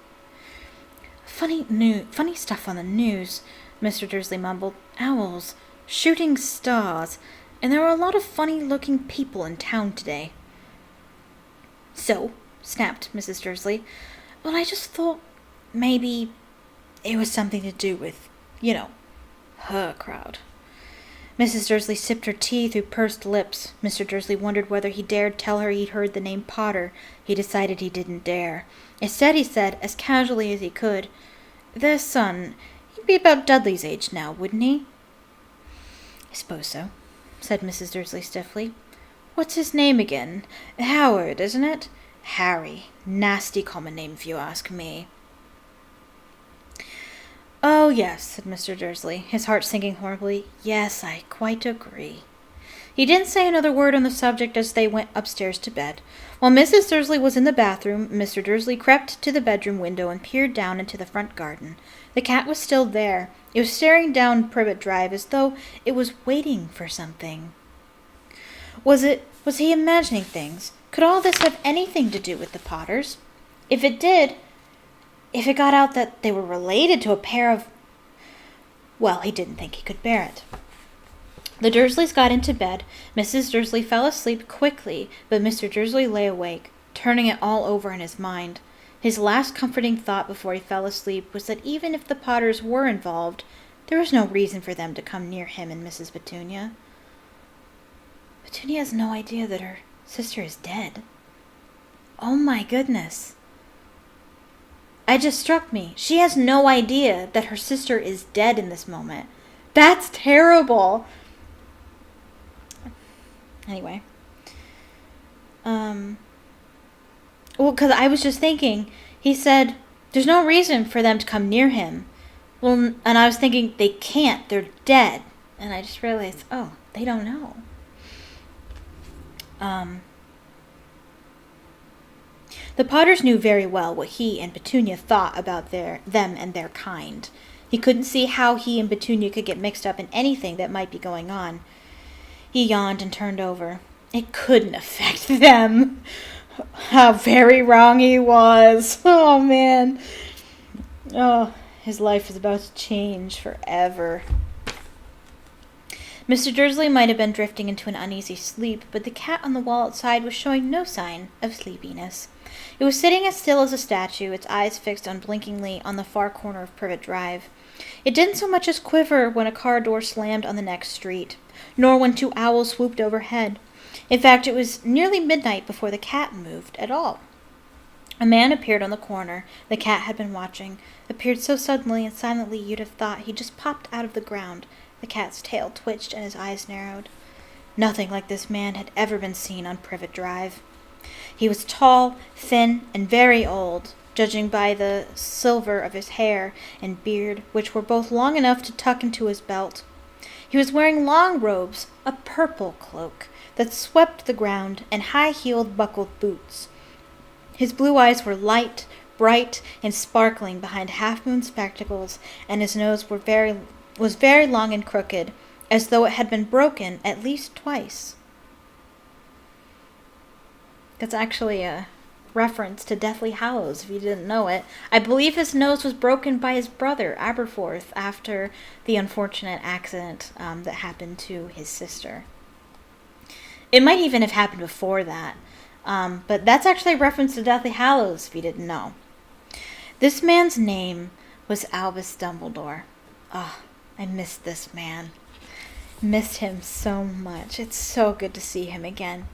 Funny stuff on the news, Mr. Dursley mumbled. Owls, shooting stars, and there were a lot of funny-looking people in town today. So, snapped Mrs. Dursley. Well, I just thought maybe it was something to do with, her crowd. Mrs. Dursley sipped her tea through pursed lips. Mr. Dursley wondered whether he dared tell her he'd heard the name Potter. He decided he didn't dare. Instead, he said, as casually as he could, their son, he'd be about Dudley's age now, wouldn't he? I suppose so, said Mrs. Dursley stiffly. What's his name again? Howard, isn't it? Harry. Nasty common name, if you ask me. Oh, yes, said Mr. Dursley, his heart sinking horribly. Yes, I quite agree. He didn't say another word on the subject as they went upstairs to bed. While Mrs. Dursley was in the bathroom, Mr. Dursley crept to the bedroom window and peered down into the front garden. The cat was still there. It was staring down Privet Drive as though it was waiting for something. Was he imagining things? Could all this have anything to do with the Potters? If it did, if it got out that they were related to a pair of... Well, he didn't think he could bear it. The Dursleys got into bed. Mrs. Dursley fell asleep quickly, but Mr. Dursley lay awake, turning it all over in his mind. His last comforting thought before he fell asleep was that even if the Potters were involved, there was no reason for them to come near him and Mrs. Petunia. Petunia has no idea that her sister is dead. Oh my goodness. It just struck me. She has no idea that her sister is dead in this moment. That's terrible. Anyway. Well, because I was just thinking, he said, there's no reason for them to come near him. Well, and I was thinking, they can't. They're dead. And I just realized, oh, they don't know. The Potters knew very well what he and Petunia thought about them and their kind. He couldn't see how he and Petunia could get mixed up in anything that might be going on. He yawned and turned over. It couldn't affect them. How very wrong he was. Oh, man. Oh, His life is about to change forever. Mr. Dursley might have been drifting into an uneasy sleep, but the cat on the wall outside was showing no sign of sleepiness. It was sitting as still as a statue, its eyes fixed unblinkingly on the far corner of Privet Drive. It didn't so much as quiver when a car door slammed on the next street, nor when 2 owls swooped overhead. In fact, it was nearly midnight before the cat moved at all. A man appeared on the corner the cat had been watching, appeared so suddenly and silently you'd have thought he just popped out of the ground. The cat's tail twitched and his eyes narrowed. Nothing like this man had ever been seen on Privet Drive. He was tall, thin, and very old, judging by the silver of his hair and beard, which were both long enough to tuck into his belt. He was wearing long robes, a purple cloak that swept the ground, and high-heeled buckled boots. His blue eyes were light, bright, and sparkling behind half-moon spectacles, and his nose was very long and crooked, as though it had been broken at least twice. That's actually a reference to Deathly Hallows, if you didn't know it. I believe his nose was broken by his brother, Aberforth, after the unfortunate accident that happened to his sister. It might even have happened before that. But that's actually a reference to Deathly Hallows, if you didn't know. This man's name was Albus Dumbledore. Ah, I missed this man. Missed him so much. It's so good to see him again.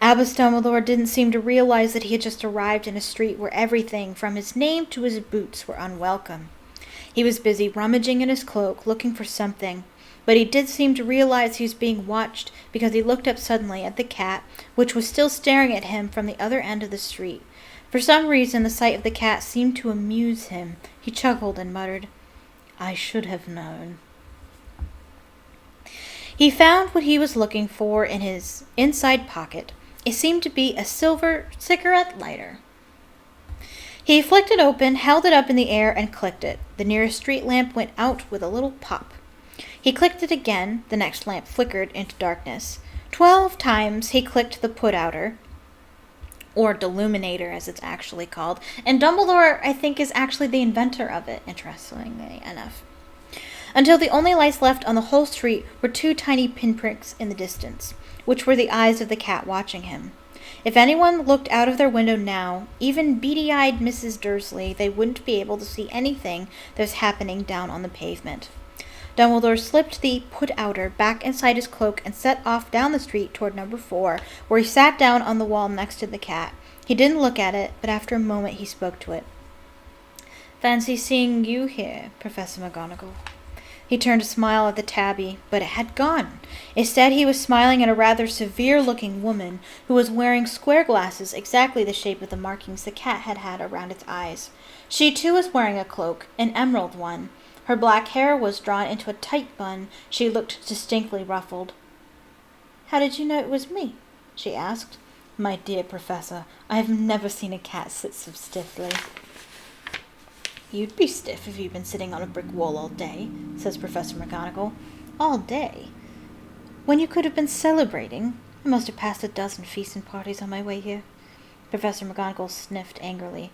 Albus Dumbledore didn't seem to realize that he had just arrived in a street where everything, from his name to his boots, were unwelcome. He was busy rummaging in his cloak, looking for something, but he did seem to realize he was being watched because he looked up suddenly at the cat, which was still staring at him from the other end of the street. For some reason, the sight of the cat seemed to amuse him. He chuckled and muttered, "I should have known." He found what he was looking for in his inside pocket. It seemed to be a silver cigarette lighter. He flicked it open, held it up in the air, and clicked it. The nearest street lamp went out with a little pop. He clicked it again. The next lamp flickered into darkness. 12 times he clicked the put-outer, or deluminator as it's actually called, and Dumbledore, I think, is actually the inventor of it, interestingly enough. Until the only lights left on the whole street were 2 tiny pinpricks in the distance, which were the eyes of the cat watching him. If anyone looked out of their window now, even beady-eyed Mrs. Dursley, they wouldn't be able to see anything that was happening down on the pavement. Dumbledore slipped the put-outer back inside his cloak and set off down the street toward number 4, where he sat down on the wall next to the cat. He didn't look at it, but after a moment he spoke to it. "Fancy seeing you here, Professor McGonagall." He turned to smile at the tabby, but it had gone. Instead, he was smiling at a rather severe-looking woman who was wearing square glasses exactly the shape of the markings the cat had had around its eyes. She, too, was wearing a cloak, an emerald one. Her black hair was drawn into a tight bun. She looked distinctly ruffled. "How did you know it was me?" she asked. "My dear Professor, I have never seen a cat sit so stiffly." "You'd be stiff if you'd been sitting on a brick wall all day," says Professor McGonagall. "All day? When you could have been celebrating. I must have passed a dozen feasts and parties on my way here." Professor McGonagall sniffed angrily.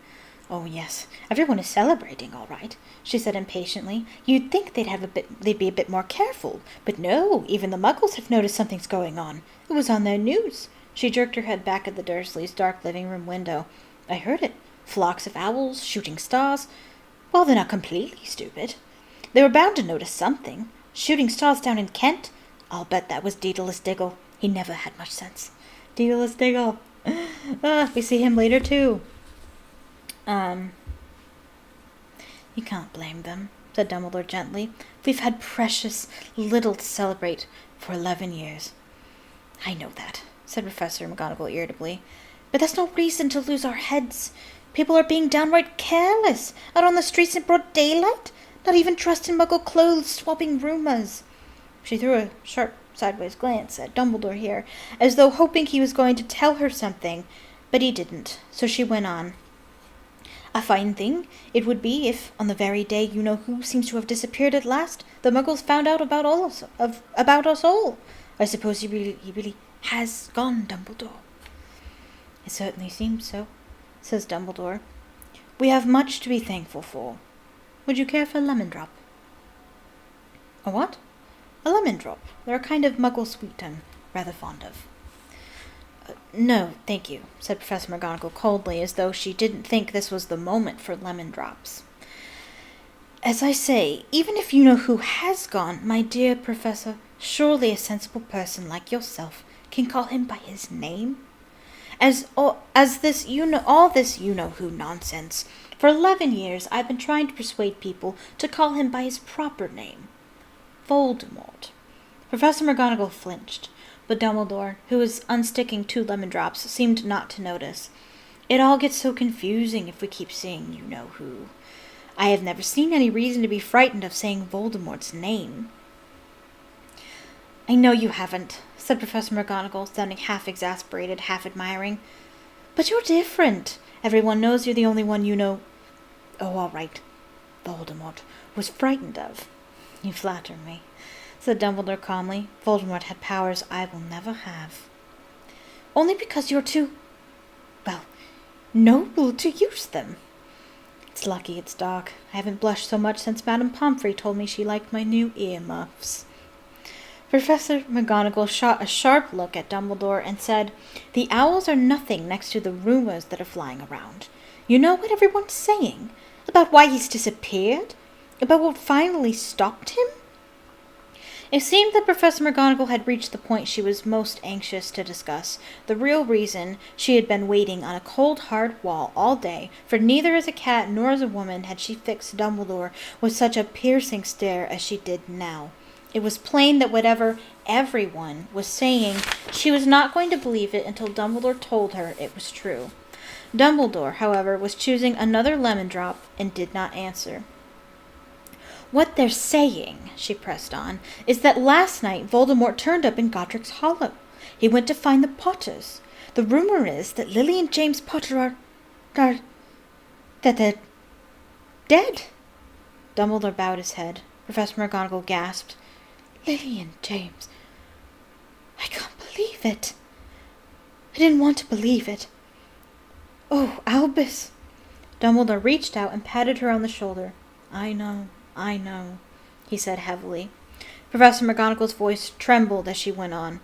"Oh, yes, everyone is celebrating, all right," she said impatiently. "You'd think they'd be a bit more careful. But no, even the Muggles have noticed something's going on. It was on their news." She jerked her head back at the Dursleys' dark living-room window. "I heard it. Flocks of owls, shooting stars. Well, they're not completely stupid. They were bound to notice something. Shooting stars down in Kent? I'll bet that was Daedalus Diggle. He never had much sense." Daedalus Diggle. We see him later, too. "You can't blame them," said Dumbledore gently. "We've had precious little to celebrate for 11 years. "I know that," said Professor McGonagall irritably. "But that's no reason to lose our heads. People are being downright careless, out on the streets in broad daylight, not even dressed in Muggle clothes, swapping rumours." She threw a sharp sideways glance at Dumbledore here, as though hoping he was going to tell her something, but he didn't, so she went on. "A fine thing it would be if, on the very day you-know-who seems to have disappeared at last, the Muggles found out about us all. I suppose he really has gone, Dumbledore." "It certainly seems so," says Dumbledore. "We have much to be thankful for." Would you care for a lemon drop? A what? A lemon drop. They're a kind of muggle sweet I'm rather fond of. No, thank you, said Professor McGonagall coldly, as though she didn't think this was the moment for lemon drops. As I say, even if you know who has gone, my dear Professor, surely a sensible person like yourself can call him by his name? All this you know who nonsense. For 11 years I've been trying to persuade people to call him by his proper name. Voldemort. Professor McGonagall flinched, but Dumbledore, who was unsticking 2 lemon drops, seemed not to notice. It all gets so confusing if we keep saying you know who. I have never seen any reason to be frightened of saying Voldemort's name. I know you haven't, said Professor McGonagall, sounding half exasperated, half admiring. But you're different. Everyone knows you're the only one you know. Oh, all right. Voldemort was frightened of. You flatter me, said Dumbledore calmly. Voldemort had powers I will never have. Only because you're too, noble to use them. It's lucky it's dark. I haven't blushed so much since Madame Pomfrey told me she liked my new earmuffs. Professor McGonagall shot a sharp look at Dumbledore and said, The owls are nothing next to the rumors that are flying around. You know what everyone's saying? About why he's disappeared? About what finally stopped him? It seemed that Professor McGonagall had reached the point she was most anxious to discuss, the real reason she had been waiting on a cold, hard wall all day, for neither as a cat nor as a woman had she fixed Dumbledore with such a piercing stare as she did now. It was plain that whatever everyone was saying, she was not going to believe it until Dumbledore told her it was true. Dumbledore, however, was choosing another lemon drop and did not answer. What they're saying, she pressed on, is that last night Voldemort turned up in Godric's Hollow. He went to find the Potters. The rumor is that Lily and James Potter that they're dead. Dumbledore bowed his head. Professor McGonagall gasped. Lily and James. I can't believe it. I didn't want to believe it. Oh, Albus. Dumbledore reached out and patted her on the shoulder. I know, he said heavily. Professor McGonagall's voice trembled as she went on.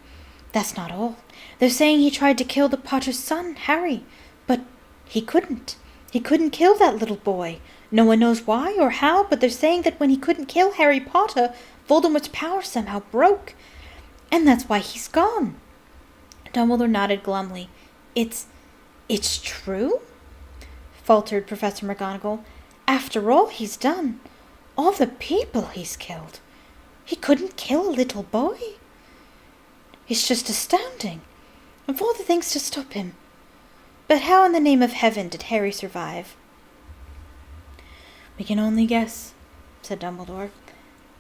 That's not all. They're saying he tried to kill the Potter's son, Harry, but he couldn't. He couldn't kill that little boy. No one knows why or how, but they're saying that when he couldn't kill Harry Potter, Voldemort's power somehow broke. And that's why he's gone. Dumbledore nodded glumly. It's true? Faltered Professor McGonagall. After all he's done, all the people he's killed, he couldn't kill a little boy? It's just astounding. Of all the things to stop him. But how in the name of heaven did Harry survive? We can only guess, said Dumbledore.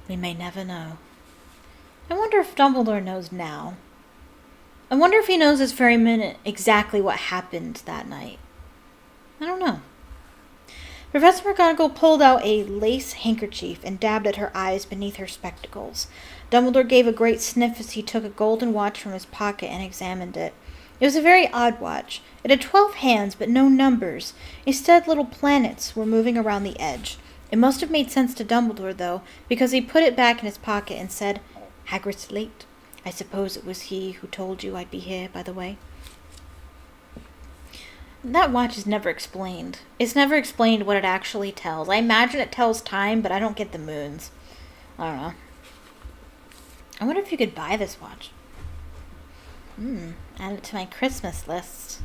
We may never know. I wonder if Dumbledore knows now. I wonder if he knows this very minute exactly what happened that night. I don't know. Professor McGonagall pulled out a lace handkerchief and dabbed at her eyes beneath her spectacles. Dumbledore gave a great sniff as he took a golden watch from his pocket and examined it. It was a very odd watch. It had 12 hands, but no numbers. Instead, little planets were moving around the edge. It must have made sense to Dumbledore, though, because he put it back in his pocket and said, Hagrid's late. I suppose it was he who told you I'd be here, by the way. That watch is never explained. It's never explained what it actually tells. I imagine it tells time, but I don't get the moons. I don't know. I wonder if you could buy this watch. Add it to my Christmas list.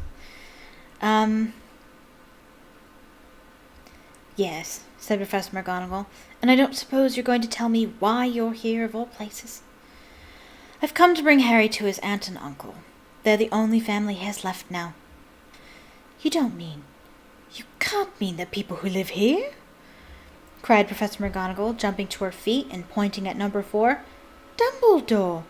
Yes, said Professor McGonagall. And I don't suppose you're going to tell me why you're here of all places? I've come to bring Harry to his aunt and uncle. They're the only family he has left now. You can't mean the people who live here? Cried Professor McGonagall, jumping to her feet and pointing at number 4. Dumbledore!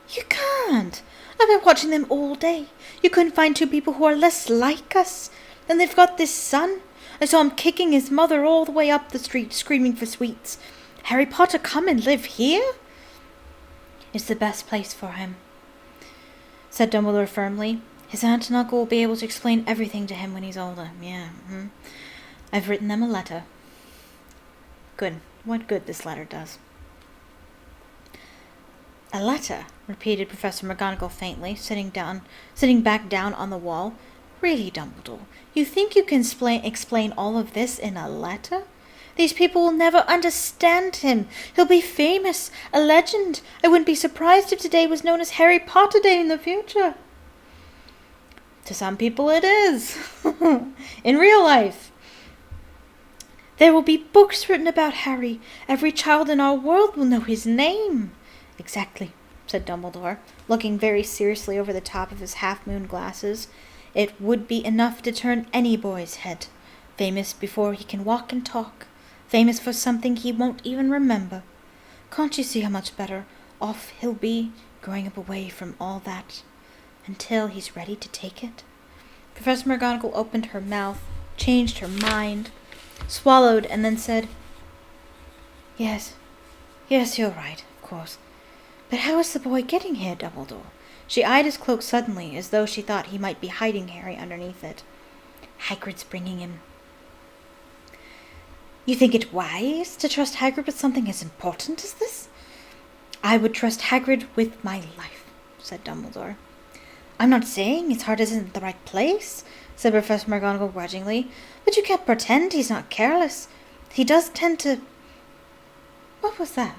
You can't! I've been watching them all day. You couldn't find 2 people who are less like us. Then they've got this son. I saw him kicking his mother all the way up the street, screaming for sweets. Harry Potter come and live here? It's the best place for him, said Dumbledore firmly. His aunt and uncle will be able to explain everything to him when he's older. Yeah. I've written them a letter. Good. What good this letter does. A letter, repeated Professor McGonagall faintly, sitting back down on the wall. Really, Dumbledore, you think you can explain all of this in a letter? These people will never understand him. He'll be famous, a legend. I wouldn't be surprised if today was known as Harry Potter Day in the future. To some people it is. In real life. There will be books written about Harry. Every child in our world will know his name. Exactly, said Dumbledore, looking very seriously over the top of his half-moon glasses. It would be enough to turn any boy's head. Famous before he can walk and talk. Famous for something he won't even remember. Can't you see how much better off he'll be growing up away from all that until he's ready to take it? Professor McGonagall opened her mouth, changed her mind, swallowed, and then said, Yes, you're right, of course. But how is the boy getting here, Dumbledore? She eyed his cloak suddenly, as though she thought he might be hiding Harry underneath it. Hagrid's bringing him. You think it wise to trust Hagrid with something as important as this? I would trust Hagrid with my life, said Dumbledore. I'm not saying his heart isn't the right place, said Professor McGonagall grudgingly, but you can't pretend he's not careless. He does tend to... What was that?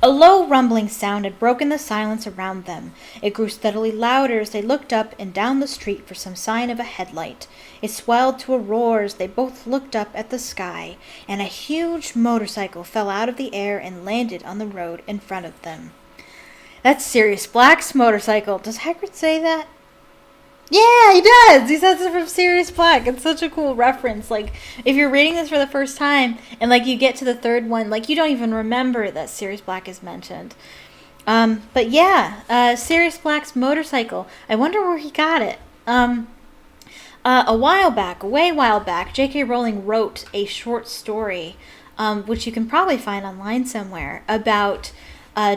A low rumbling sound had broken the silence around them. It grew steadily louder as they looked up and down the street for some sign of a headlight. It swelled to a roar as they both looked up at the sky, and a huge motorcycle fell out of the air and landed on the road in front of them. That's Sirius Black's motorcycle. Does Hagrid say that? Yeah, he does. He says it from Sirius Black. It's such a cool reference. Like, if you're reading this for the first time and, like, you get to the third one, like, you don't even remember that Sirius Black is mentioned. But yeah, Sirius Black's motorcycle. I wonder where he got it. A way while back, J.K. Rowling wrote a short story, which you can probably find online somewhere, about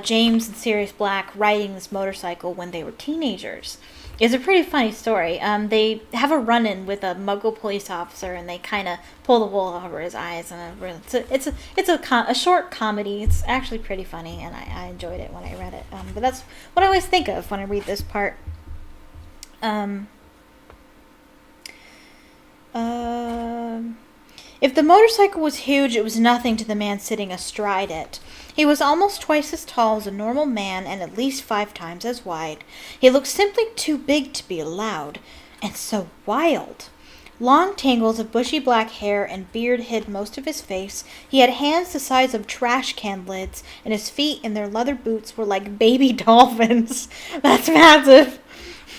James and Sirius Black riding this motorcycle when they were teenagers. It's a pretty funny story. They have a run-in with a Muggle police officer, and they kind of pull the wool over his eyes. And it's a short comedy. It's actually pretty funny, and I enjoyed it when I read it. But that's what I always think of when I read this part. If the motorcycle was huge, it was nothing to the man sitting astride it. He was almost twice as tall as a normal man and at least 5 times as wide. He looked simply too big to be allowed, and so wild. Long tangles of bushy black hair and beard hid most of his face. He had hands the size of trash can lids, and his feet in their leather boots were like baby dolphins. That's massive.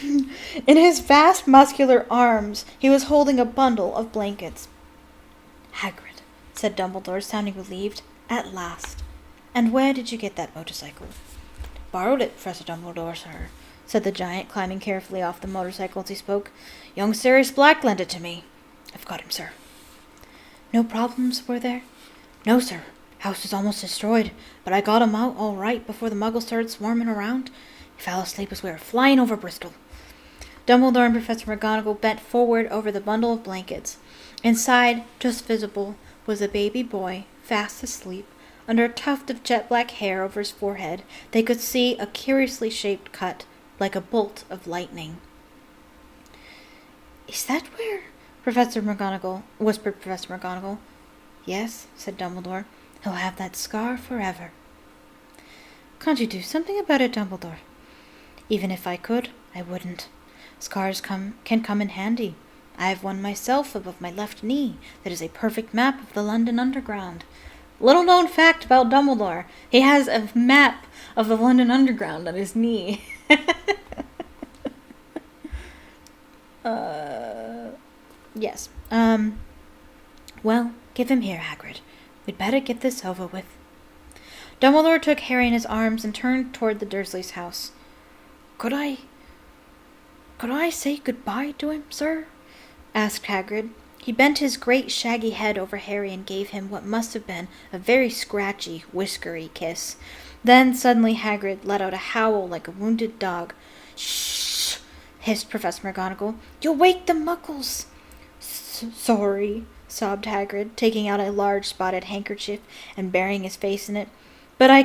In his vast muscular arms, he was holding a bundle of blankets. Hagrid, said Dumbledore, sounding relieved. At last. And where did you get that motorcycle? Borrowed it, Professor Dumbledore, sir, said the giant, climbing carefully off the motorcycle as he spoke. Young Sirius Black lent it to me. I've got him, sir. No problems, were there? No, sir. House was almost destroyed, but I got him out all right before the muggles started swarming around. He fell asleep as we were flying over Bristol. Dumbledore and Professor McGonagall bent forward over the bundle of blankets. Inside, just visible, was a baby boy, fast asleep. Under a tuft of jet-black hair over his forehead, they could see a curiously shaped cut, like a bolt of lightning. Is that where? whispered Professor McGonagall. Yes, said Dumbledore. He'll have that scar forever. Can't you do something about it, Dumbledore? Even if I could, I wouldn't. Scars can come in handy. I have one myself above my left knee that is a perfect map of the London Underground. Little known fact about Dumbledore. He has a map of the London Underground on his knee. Yes. Well, give him here, Hagrid. We'd better get this over with. Dumbledore took Harry in his arms and turned toward the Dursleys' house. Could I say goodbye to him, sir? Asked Hagrid. He bent his great shaggy head over Harry and gave him what must have been a very scratchy, whiskery kiss. Then suddenly Hagrid let out a howl like a wounded dog. Shh! Hissed Professor McGonagall. You'll wake the muggles. Sorry, sobbed Hagrid, taking out a large spotted handkerchief and burying his face in it. "But I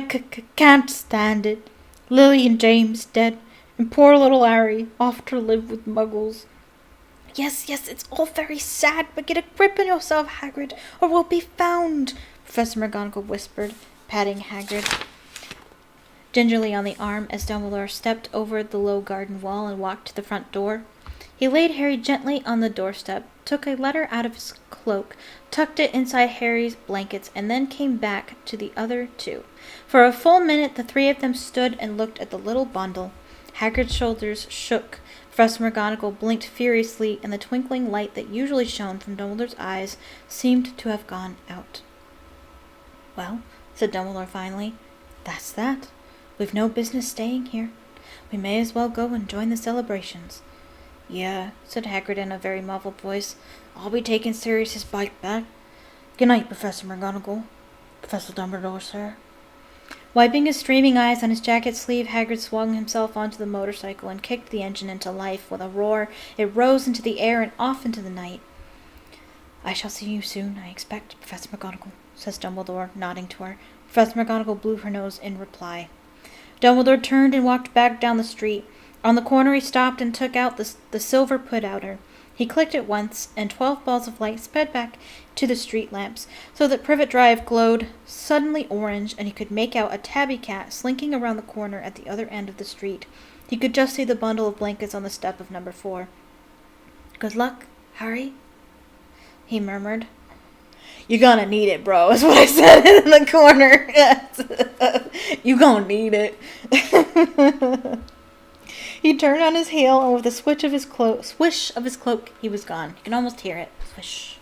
can't stand it. Lily and James dead, and poor little Harry off to live with muggles." Yes, it's all very sad, but get a grip on yourself, Hagrid, or we'll be found," Professor McGonagall whispered, patting Hagrid gingerly on the arm as Dumbledore stepped over the low garden wall and walked to the front door. He laid Harry gently on the doorstep, took a letter out of his cloak, tucked it inside Harry's blankets, and then came back to the other two. For a full minute the three of them stood and looked at the little bundle. Hagrid's shoulders shook. Professor McGonagall blinked furiously, and the twinkling light that usually shone from Dumbledore's eyes seemed to have gone out. "Well," said Dumbledore finally, "that's that. We've no business staying here. We may as well go and join the celebrations." "Yeah," said Hagrid in a very muffled voice. "I'll be taking Sirius's bike back. Good night, Professor McGonagall. Professor Dumbledore, sir." Wiping his streaming eyes on his jacket sleeve, Hagrid swung himself onto the motorcycle and kicked the engine into life. With a roar, it rose into the air and off into the night. "I shall see you soon, I expect, Professor McGonagall," says Dumbledore, nodding to her. Professor McGonagall blew her nose in reply. Dumbledore turned and walked back down the street. On the corner he stopped and took out the silver put-outer. He clicked it once, and 12 balls of light sped back to the street lamps, so that Privet Drive glowed suddenly orange, and he could make out a tabby cat slinking around the corner at the other end of the street. He could just see the bundle of blankets on the step of number 4. "Good luck, Harry," he murmured. "You're gonna need it, bro," is what I said in the corner. "You gonna need it." He turned on his heel, and with a swish of his cloak, he was gone. You can almost hear it. Swish.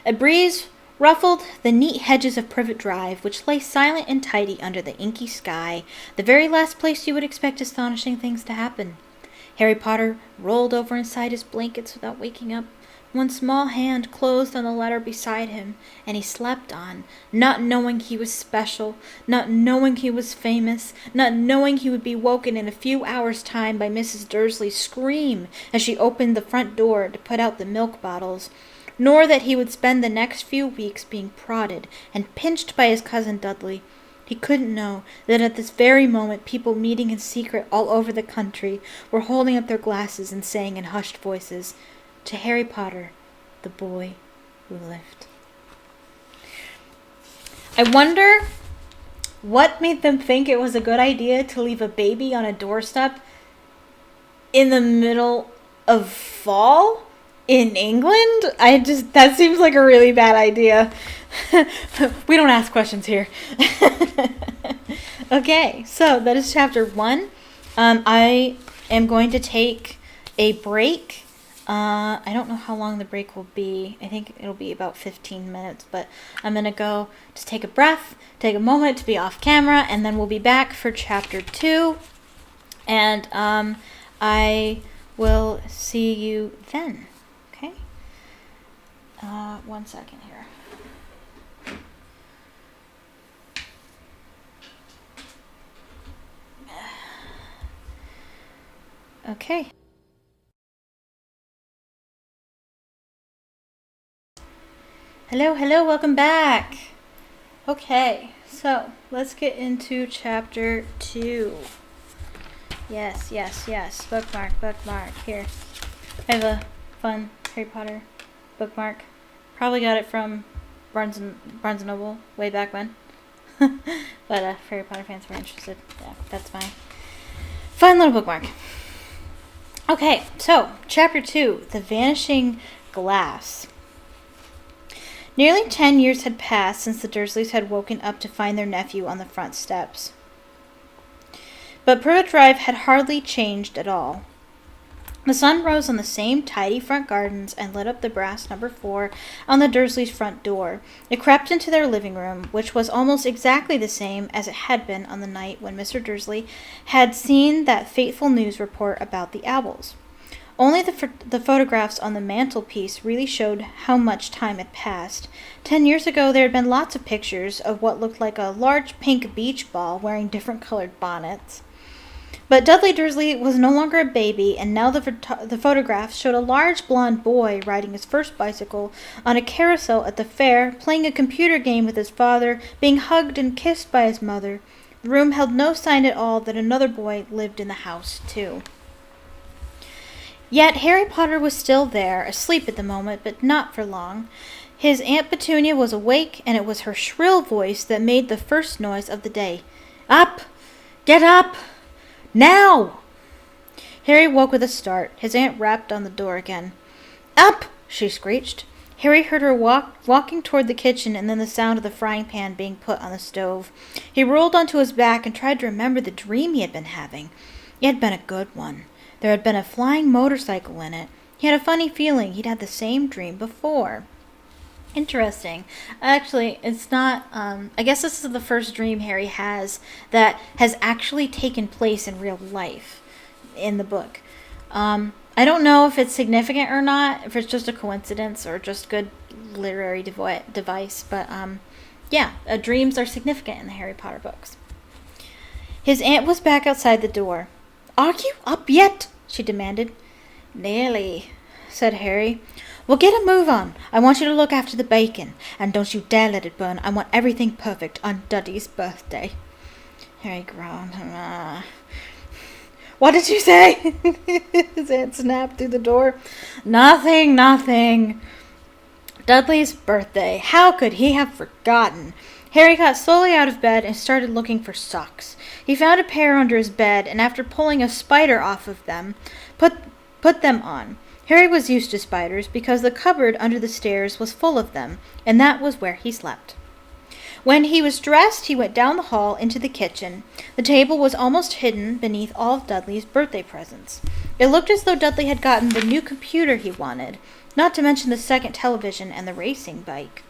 A breeze ruffled the neat hedges of Privet Drive, which lay silent and tidy under the inky sky, the very last place you would expect astonishing things to happen. Harry Potter rolled over inside his blankets without waking up. One small hand closed on the letter beside him, and he slept on, not knowing he was special, not knowing he was famous, not knowing he would be woken in a few hours' time by Mrs. Dursley's scream as she opened the front door to put out the milk bottles, nor that he would spend the next few weeks being prodded and pinched by his cousin Dudley. He couldn't know that at this very moment people meeting in secret all over the country were holding up their glasses and saying in hushed voices, "To Harry Potter, the boy who lived." I wonder what made them think it was a good idea to leave a baby on a doorstep in the middle of fall in England. That seems like a really bad idea. We don't ask questions here. Okay, so that is chapter 1. I am going to take a break. I don't know how long the break will be. I think it'll be about 15 minutes, but I'm going to go just take a breath, take a moment to be off camera, and then we'll be back for chapter 2. And I will see you then. Okay? 1 second here. Okay. Hello, welcome back. Okay, so let's get into chapter 2. Yes. Bookmark. Here. I have a fun Harry Potter bookmark. Probably got it from Barnes and Noble way back when. But if Harry Potter fans were interested, yeah, that's my fun little bookmark. Okay, so chapter 2, The Vanishing Glass. Nearly 10 years had passed since the Dursleys had woken up to find their nephew on the front steps. But Privet Drive had hardly changed at all. The sun rose on the same tidy front gardens and lit up the brass number 4 on the Dursleys' front door. It crept into their living room, which was almost exactly the same as it had been on the night when Mr. Dursley had seen that fateful news report about the owls. Only the photographs on the mantelpiece really showed how much time had passed. 10 years ago, there had been lots of pictures of what looked like a large pink beach ball wearing different colored bonnets. But Dudley Dursley was no longer a baby, and now the photograph showed a large blond boy riding his first bicycle on a carousel at the fair, playing a computer game with his father, being hugged and kissed by his mother. The room held no sign at all that another boy lived in the house, too. Yet Harry Potter was still there, asleep at the moment, but not for long. His Aunt Petunia was awake, and it was her shrill voice that made the first noise of the day. "Up! Get up! Now!" Harry woke with a start. His aunt rapped on the door again. "Up!" she screeched. Harry heard her walking toward the kitchen and then the sound of the frying pan being put on the stove. He rolled onto his back and tried to remember the dream he had been having. It had been a good one. There had been a flying motorcycle in it. He had a funny feeling he'd had the same dream before. Interesting. Actually, it's not, I guess this is the first dream Harry has that has actually taken place in real life in the book. I don't know if it's significant or not, if it's just a coincidence or just good literary device, but yeah, dreams are significant in the Harry Potter books. His aunt was back outside the door. "Are you up yet?" she demanded. "Nearly," said Harry. "Well, get a move on. I want you to look after the bacon, and don't you dare let it burn. I want everything perfect on Dudley's birthday." Harry groaned. "What did you say?" His aunt snapped through the door. Nothing. Dudley's birthday. How could he have forgotten? Harry got slowly out of bed and started looking for socks. He found a pair under his bed, and after pulling a spider off of them, put them on. Harry was used to spiders because the cupboard under the stairs was full of them, and that was where he slept. When he was dressed, he went down the hall into the kitchen. The table was almost hidden beneath all of Dudley's birthday presents. It looked as though Dudley had gotten the new computer he wanted, not to mention the second television and the racing bike.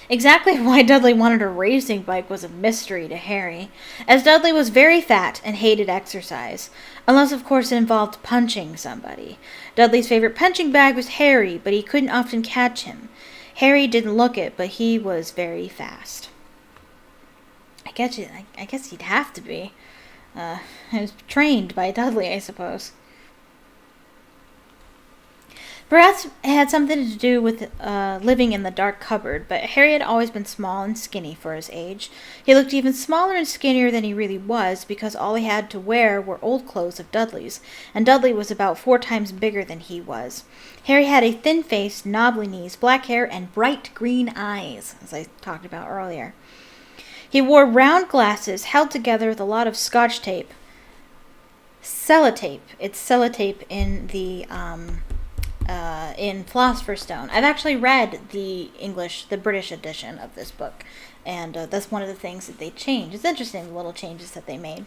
Exactly why Dudley wanted a racing bike was a mystery to Harry, as Dudley was very fat and hated exercise, unless of course it involved punching somebody. Dudley's favorite punching bag was Harry, but he couldn't often catch him. Harry didn't look it, but he was very fast. I guess he'd have to be. He was trained by Dudley, I suppose. Perhaps it had something to do with living in the dark cupboard, but Harry had always been small and skinny for his age. He looked even smaller and skinnier than he really was, because all he had to wear were old clothes of Dudley's, and Dudley was about 4 times bigger than he was. Harry had a thin face, knobbly knees, black hair, and bright green eyes, as I talked about earlier. He wore round glasses held together with a lot of Scotch tape. Sellotape. It's sellotape in the in Philosopher's Stone. I've actually read the British edition of this book, and that's one of the things that they changed. It's interesting, the little changes that they made.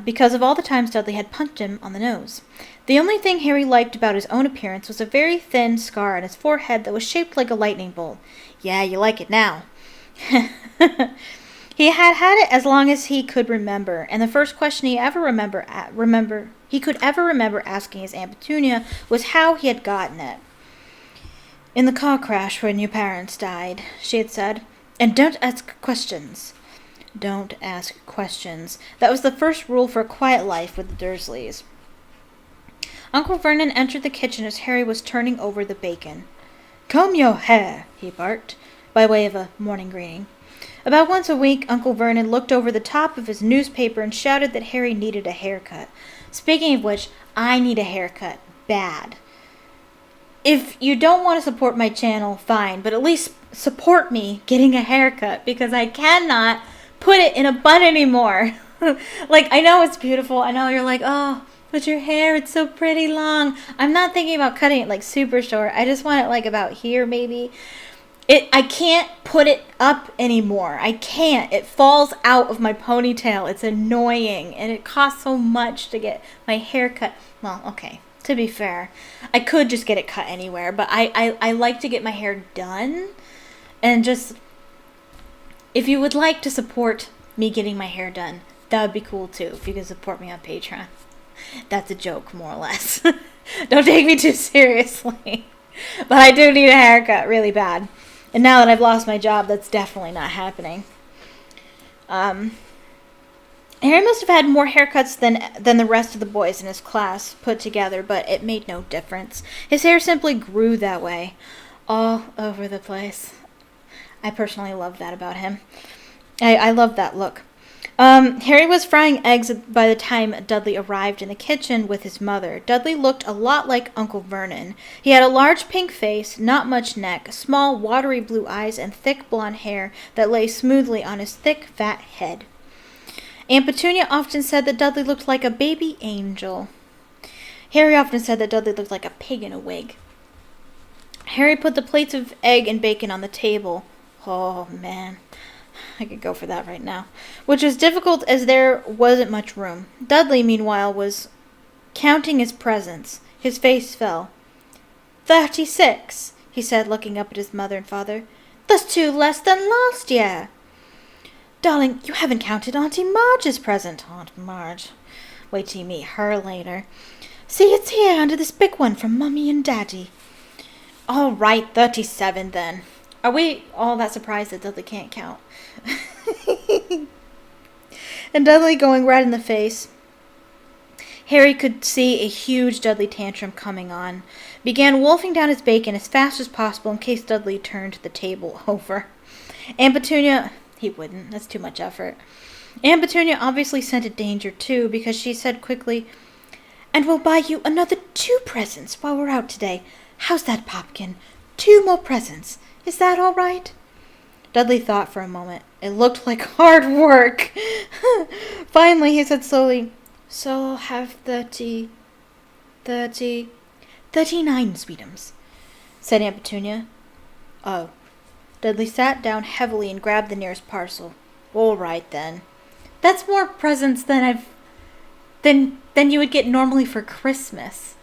Because of all the times Dudley had punched him on the nose. The only thing Harry liked about his own appearance was a very thin scar on his forehead that was shaped like a lightning bolt. Yeah, you like it now. He had had it as long as he could remember, and the first question he could ever remember asking his Aunt Petunia was how he had gotten it. "In the car crash when your parents died," she had said. "And don't ask questions." Don't ask questions. That was the first rule for a quiet life with the Dursleys. Uncle Vernon entered the kitchen as Harry was turning over the bacon. "Comb your hair," he barked, by way of a morning greeting. About once a week, Uncle Vernon looked over the top of his newspaper and shouted that Harry needed a haircut. Speaking of which, I need a haircut. Bad. If you don't want to support my channel, fine, but at least support me getting a haircut, because I cannot put it in a bun anymore. Like, I know it's beautiful. I know you're like, oh, but your hair, it's so pretty long. I'm not thinking about cutting it like super short. I just want it like about here, maybe. I can't put it up anymore. I can't. It falls out of my ponytail. It's annoying. And it costs so much to get my hair cut. Well, okay. To be fair, I could just get it cut anywhere. But I like to get my hair done. And just, if you would like to support me getting my hair done, that would be cool too. If you can support me on Patreon. That's a joke, more or less. Don't take me too seriously. But I do need a haircut really bad. And now that I've lost my job, that's definitely not happening. Harry must have had more haircuts than the rest of the boys in his class put together, but it made no difference. His hair simply grew that way, all over the place. I personally love that about him. I love that look. Harry was frying eggs by the time Dudley arrived in the kitchen with his mother. Dudley looked a lot like Uncle Vernon. He had a large pink face, not much neck, small watery blue eyes, and thick blonde hair that lay smoothly on his thick, fat head. Aunt Petunia often said that Dudley looked like a baby angel. Harry often said that Dudley looked like a pig in a wig. Harry put the plates of egg and bacon on the table. Oh, man. I could go for that right now. Which was difficult as there wasn't much room. Dudley, meanwhile, was counting his presents. His face fell. 36, he said, looking up at his mother and father. That's 2 less than last year. Darling, you haven't counted Auntie Marge's present. Aunt Marge. Wait till you meet her later. See, it's here under this big one from Mummy and Daddy. All right, 37 then. Are we all that surprised that Dudley can't count? And Dudley going red in the face. Harry could see a huge Dudley tantrum coming on. Began wolfing down his bacon as fast as possible in case Dudley turned the table over. Aunt Petunia... He wouldn't. That's too much effort. Aunt Petunia obviously scented danger, too, because she said quickly, And we'll buy you another 2 presents while we're out today. How's that, Popkin? 2 more presents. Is that all right? Dudley thought for a moment. It looked like hard work. Finally, he said slowly, So I'll have 39 sweetums, said Aunt Petunia. Oh. Dudley sat down heavily and grabbed the nearest parcel. All right, then. That's more presents than than you would get normally for Christmas.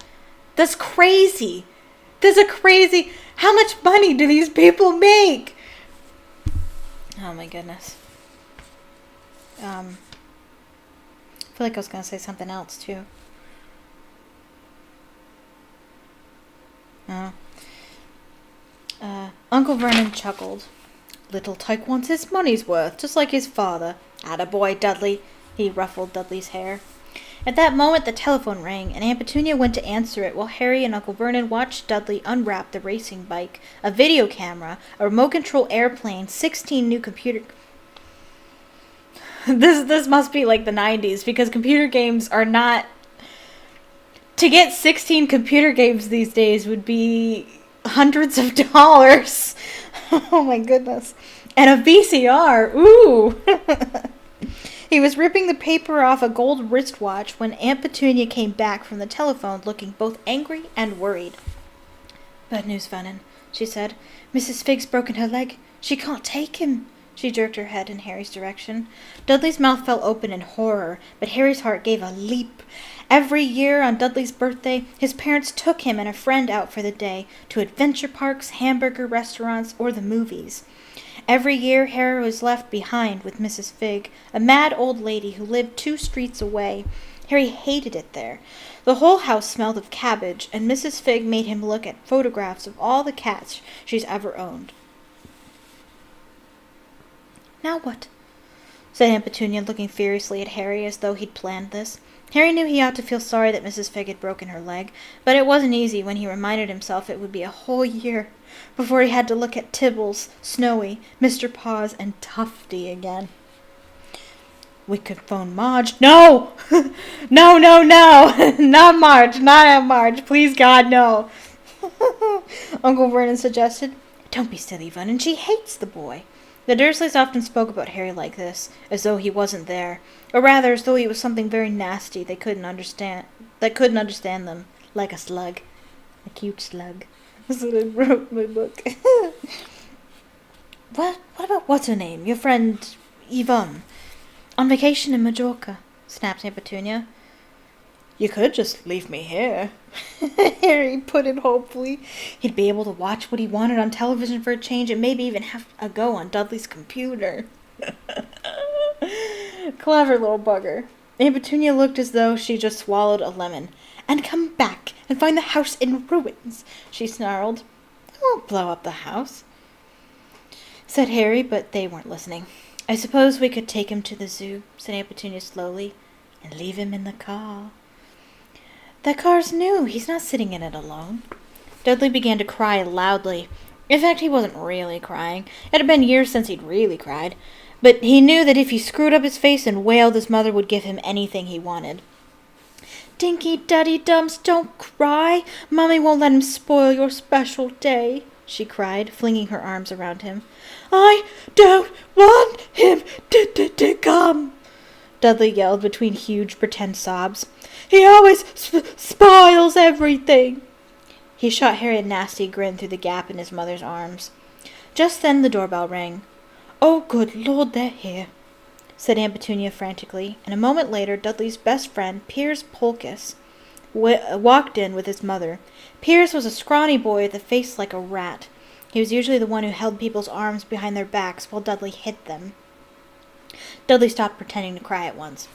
That's crazy. How much money do these people make? Oh my goodness. I feel like I was going to say something else too. Uncle Vernon chuckled. Little Tyke wants his money's worth, just like his father. Attaboy, Dudley. He ruffled Dudley's hair. At that moment, the telephone rang, and Aunt Petunia went to answer it while Harry and Uncle Vernon watched Dudley unwrap the racing bike, a video camera, a remote-control airplane, 16 new computer... This must be like the 90s, because computer games are not... To get 16 computer games these days would be hundreds of dollars. Oh my goodness. And a VCR. Ooh. He was ripping the paper off a gold wristwatch when Aunt Petunia came back from the telephone looking both angry and worried. Bad news, Vernon, she said. Mrs. Figg's broken her leg. She can't take him. She jerked her head in Harry's direction. Dudley's mouth fell open in horror, but Harry's heart gave a leap. Every year on Dudley's birthday, his parents took him and a friend out for the day to adventure parks, hamburger restaurants, or the movies. Every year, Harry was left behind with Mrs. Figg, a mad old lady who lived 2 streets away. Harry hated it there. The whole house smelled of cabbage, and Mrs. Figg made him look at photographs of all the cats she's ever owned. Now what? Said Aunt Petunia, looking furiously at Harry as though he'd planned this. Harry knew he ought to feel sorry that Mrs. Figg had broken her leg, but it wasn't easy when he reminded himself it would be a whole year before he had to look at Tibbles, Snowy, Mr. Paws, and Tufty again. We could phone Marge. No! No! Not Marge. Not Aunt Marge. Please, God, no. Uncle Vernon suggested. Don't be silly, Vernon. She hates the boy. The Dursleys often spoke about Harry like this, as though he wasn't there, or rather as though he was something very nasty they couldn't understand them, like a slug. A cute slug. That's what I wrote in my book. What about what's-her-name? Your friend Yvonne? On vacation in Majorca, snapped Aunt Petunia. You could just leave me here. Harry put in hopefully. He'd be able to watch what he wanted on television for a change and maybe even have a go on Dudley's computer. Clever little bugger. Aunt Petunia looked as though she just swallowed a lemon. And come back and find the house in ruins, she snarled. I won't blow up the house, said Harry, but they weren't listening. I suppose we could take him to the zoo, said Aunt Petunia slowly, and leave him in the car. That car's new. He's not sitting in it alone. Dudley began to cry loudly. In fact, he wasn't really crying. It had been years since he'd really cried. But he knew that if he screwed up his face and wailed, his mother would give him anything he wanted. Dinky Duddy Dums, don't cry. Mummy won't let him spoil your special day, she cried, flinging her arms around him. I don't want him to come, Dudley yelled between huge pretend sobs. He always spoils everything. He shot Harry a nasty grin through the gap in his mother's arms. Just then the doorbell rang. Oh, good Lord, they're here, said Aunt Petunia frantically, and a moment later Dudley's best friend, Piers Polkiss, walked in with his mother. Piers was a scrawny boy with a face like a rat. He was usually the one who held people's arms behind their backs while Dudley hit them. Dudley stopped pretending to cry at once.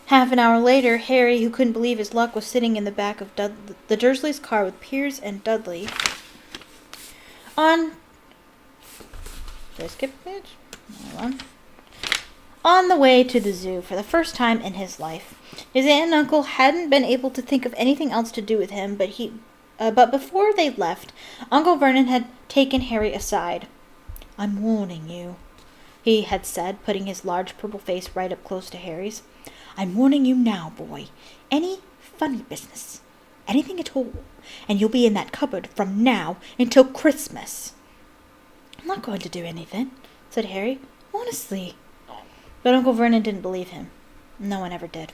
Half an hour later, Harry, who couldn't believe his luck, was sitting in the back of the Dursleys' car with Piers and Dudley. Did I skip a page? Hold on. On the way to the zoo for the first time in his life. His aunt and uncle hadn't been able to think of anything else to do with him, but before they left, Uncle Vernon had taken Harry aside. I'm warning you, he had said, putting his large purple face right up close to Harry's. I'm warning you now, boy. Any funny business, anything at all, and you'll be in that cupboard from now until Christmas. I'm not going to do anything, said Harry. Honestly. But Uncle Vernon didn't believe him. No one ever did.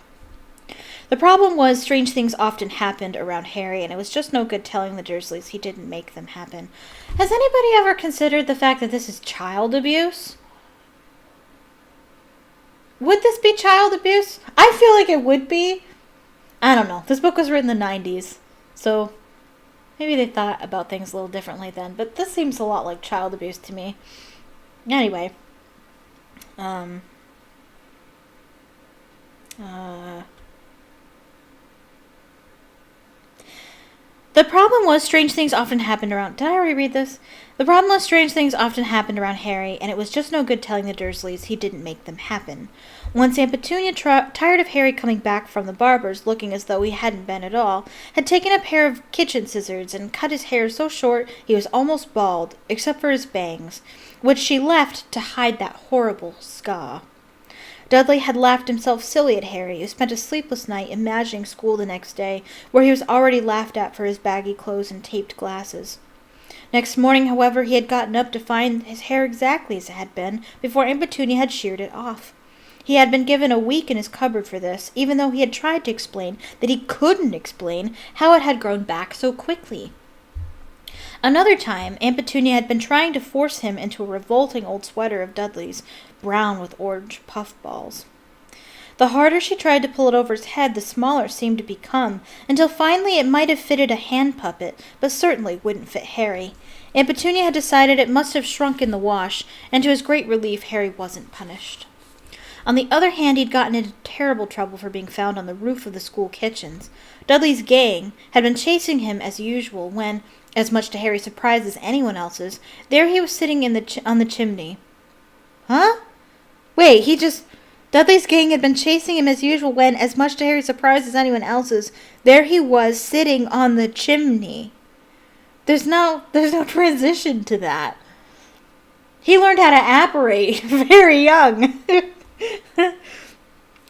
The problem was strange things often happened around Harry, and it was just no good telling the Dursleys he didn't make them happen. Has anybody ever considered the fact that this is child abuse? Would this be child abuse? I feel like it would be. I don't know. This book was written in the 90s, so maybe they thought about things a little differently then, but this seems a lot like child abuse to me. Anyway. The problem was strange things often happened around... Did I already read this? The problem was strange things often happened around Harry, and it was just no good telling the Dursleys he didn't make them happen. Once Aunt Petunia, tired of Harry coming back from the barber's looking as though he hadn't been at all, had taken a pair of kitchen scissors and cut his hair so short he was almost bald, except for his bangs, which she left to hide that horrible scar. Dudley had laughed himself silly at Harry, who spent a sleepless night imagining school the next day, where he was already laughed at for his baggy clothes and taped glasses. Next morning, however, he had gotten up to find his hair exactly as it had been before Aunt Petunia had sheared it off. He had been given a week in his cupboard for this, even though he had tried to explain that he couldn't explain how it had grown back so quickly. Another time, Aunt Petunia had been trying to force him into a revolting old sweater of Dudley's, brown with orange puffballs. The harder she tried to pull it over his head, the smaller it seemed to become, until finally it might have fitted a hand puppet, but certainly wouldn't fit Harry. Aunt Petunia had decided it must have shrunk in the wash, and to his great relief, Harry wasn't punished. On the other hand, he'd gotten into terrible trouble for being found on the roof of the school kitchens. Dudley's gang had been chasing him as usual when, as much to Harry's surprise as anyone else's, there he was sitting on the chimney. Huh? Wait, Dudley's gang had been chasing him as usual when, as much to Harry's surprise as anyone else's, there he was sitting on the chimney. There's no transition to that. He learned how to apparate very young.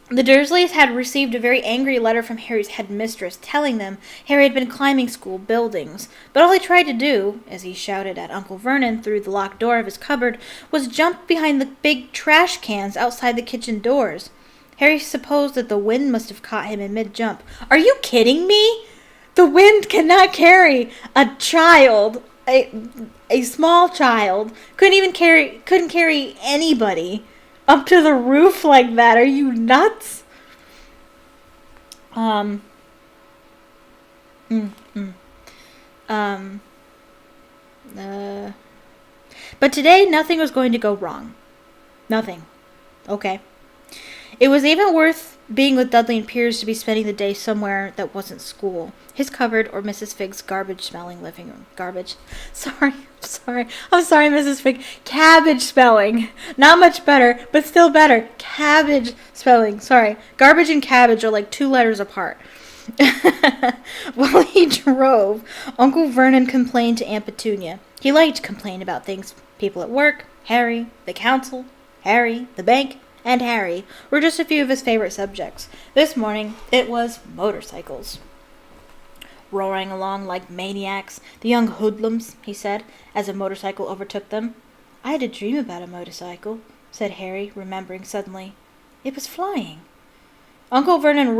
The Dursleys had received a very angry letter from Harry's headmistress telling them Harry had been climbing school buildings, but all he tried to do, as he shouted at Uncle Vernon through the locked door of his cupboard, was jump behind the big trash cans outside the kitchen doors. Harry supposed that the wind must have caught him in mid-jump. Are you kidding me? The wind cannot carry a child, a small child, couldn't carry anybody up to the roof like that. Are you nuts? But today nothing was going to go wrong. Nothing. Okay. It was even worse being with Dudley and Piers to be spending the day somewhere that wasn't school. His cupboard or Mrs. Fig's garbage-smelling living room. Garbage. Sorry, Mrs. Fig. Cabbage spelling. Not much better, but still better. Cabbage spelling. Sorry. Garbage and cabbage are like 2 letters apart. While he drove, Uncle Vernon complained to Aunt Petunia. He liked to complain about things. People at work, Harry, the council, Harry, the bank, and Harry were just a few of his favorite subjects. This morning, it was motorcycles. Roaring along like maniacs, the young hoodlums, he said, as a motorcycle overtook them. I had a dream about a motorcycle, said Harry, remembering suddenly. It was flying. Uncle Vernon